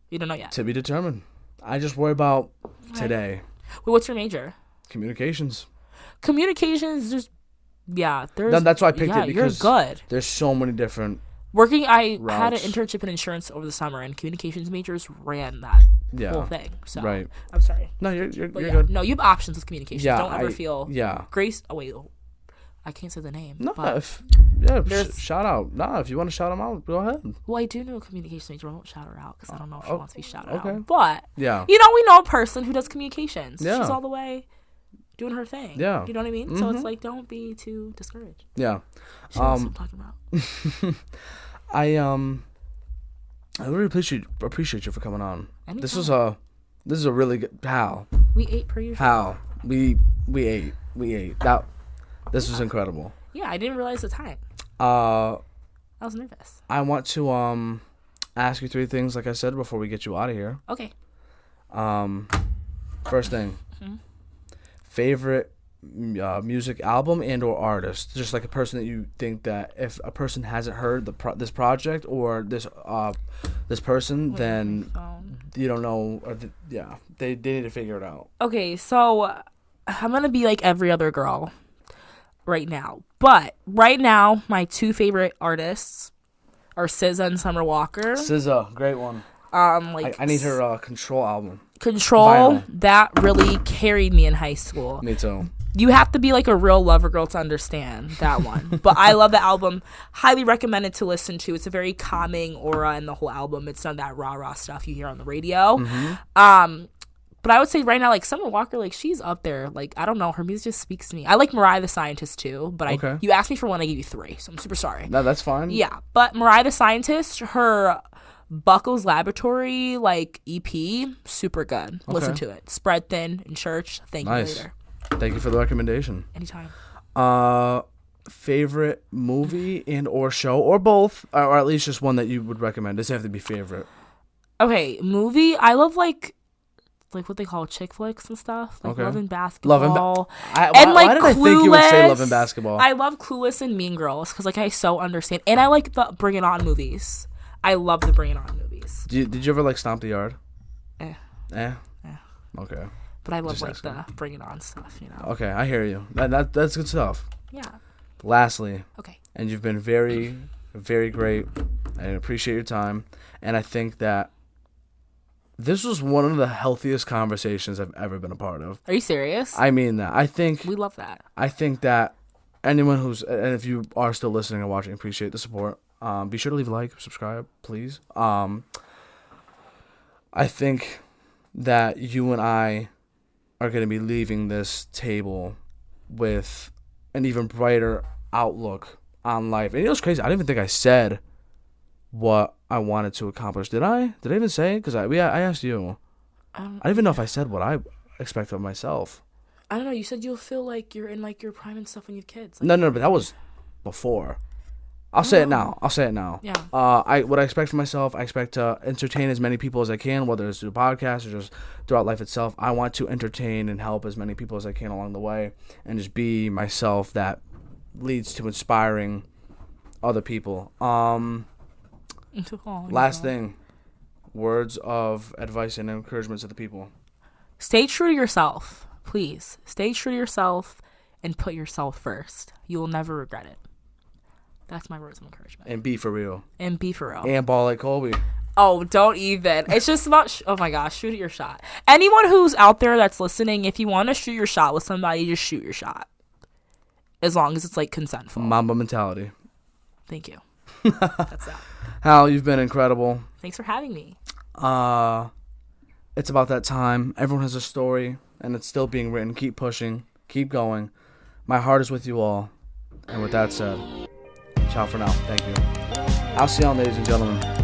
You don't know yet. To be determined. I just worry about today. Wait, what's your major? Communications. There's that's why I picked it, because you're good. There's so many different I routes. had an internship in insurance over the summer, and communications majors ran that whole thing. So right. I'm sorry. No, you're good. No, you have options with communications. Don't ever feel Grace. Oh wait, I can't say the name. No, but shout out. Nah, if you want to shout them out, go ahead. Well, I do know a communication major. I won't shout her out because I don't know if she wants to be shouted okay. out. But, yeah. we know a person who does communications. Yeah. She's all the way doing her thing. Yeah. You know what I mean? Mm-hmm. So it's like, don't be too discouraged. Yeah. She knows what I'm talking about. I really appreciate you for coming on. Anytime. This is a really good Hal. We ate per usual. Hal. We ate. This was incredible. Yeah, I didn't realize the time. I was nervous. I want to ask you 3 things, like I said, before we get you out of here. Okay. First thing. Mm-hmm. Favorite music album and or artist, just like a person that you think that if a person hasn't heard this project or this person, then you don't know, or they need to figure it out. Okay, so I'm gonna be like every other girl right now, but right now my 2 favorite artists are SZA and Summer Walker. SZA, great one. I need her Control album. Control, Vinyl. That really carried me in high school. Me too. You have to be like a real lover girl to understand that one. But I love the album. Highly recommended to listen to. It's a very calming aura in the whole album. It's none of that rah-rah stuff you hear on the radio. Mm-hmm. But I would say right now, like, Summer Walker, like, she's up there. Like, I don't know. Her music just speaks to me. I like Mariah the Scientist, too. But you asked me for one, I gave you 3. So I'm super sorry. No, that's fine. Yeah. But Mariah the Scientist, her Buckles Laboratory, like, EP, super good. Okay. Listen to it. Spread Thin in church. Thank you later. Thank you for the recommendation. Anytime. Favorite movie and or show, or both, or at least just one that you would recommend. It doesn't have to be favorite. Okay, movie. I love like what they call chick flicks and stuff, like Love and Basketball. Why did I think you would say Love and Basketball? I love Clueless and Mean Girls because like I so understand, and I like the Bring It On movies. I love the Bring It On movies. Did you ever like Stomp the Yard? Eh. Okay. But I love like the Bring It On stuff, you know. Okay, I hear you. That's good stuff. Yeah. Lastly. Okay. And you've been very, very great. I appreciate your time, and I think that this was one of the healthiest conversations I've ever been a part of. Are you serious? I mean that. I think we love that. I think that anyone and if you are still listening and watching, appreciate the support. Be sure to leave a like, subscribe, please. I think that you and I are going to be leaving this table with an even brighter outlook on life. And it was crazy. I didn't even think I said what I wanted to accomplish. Did I? Did I even say it? Because I asked you. I don't even know if I said what I expect of myself. I don't know. You said you'll feel like you're in like your prime and stuff when you have kids. Like, no, but that was before. I'll say it now. Yeah. What I expect from myself, I expect to entertain as many people as I can, whether it's through a podcast or just throughout life itself. I want to entertain and help as many people as I can along the way, and just be myself that leads to inspiring other people. Last thing, words of advice and encouragement to the people. Stay true to yourself, please. Stay true to yourself and put yourself first. You will never regret it. That's my words of encouragement. And be for real. And ball like Kobe. Oh, don't even. It's just about, oh my gosh, shoot your shot. Anyone who's out there that's listening, if you want to shoot your shot with somebody, just shoot your shot. As long as it's like consentful. Mamba mentality. Thank you. That's that. Hal, you've been incredible. Thanks for having me. It's about that time. Everyone has a story, and it's still being written. Keep pushing. Keep going. My heart is with you all. And with that said, ciao for now. Thank you. Halcyone, ladies and gentlemen.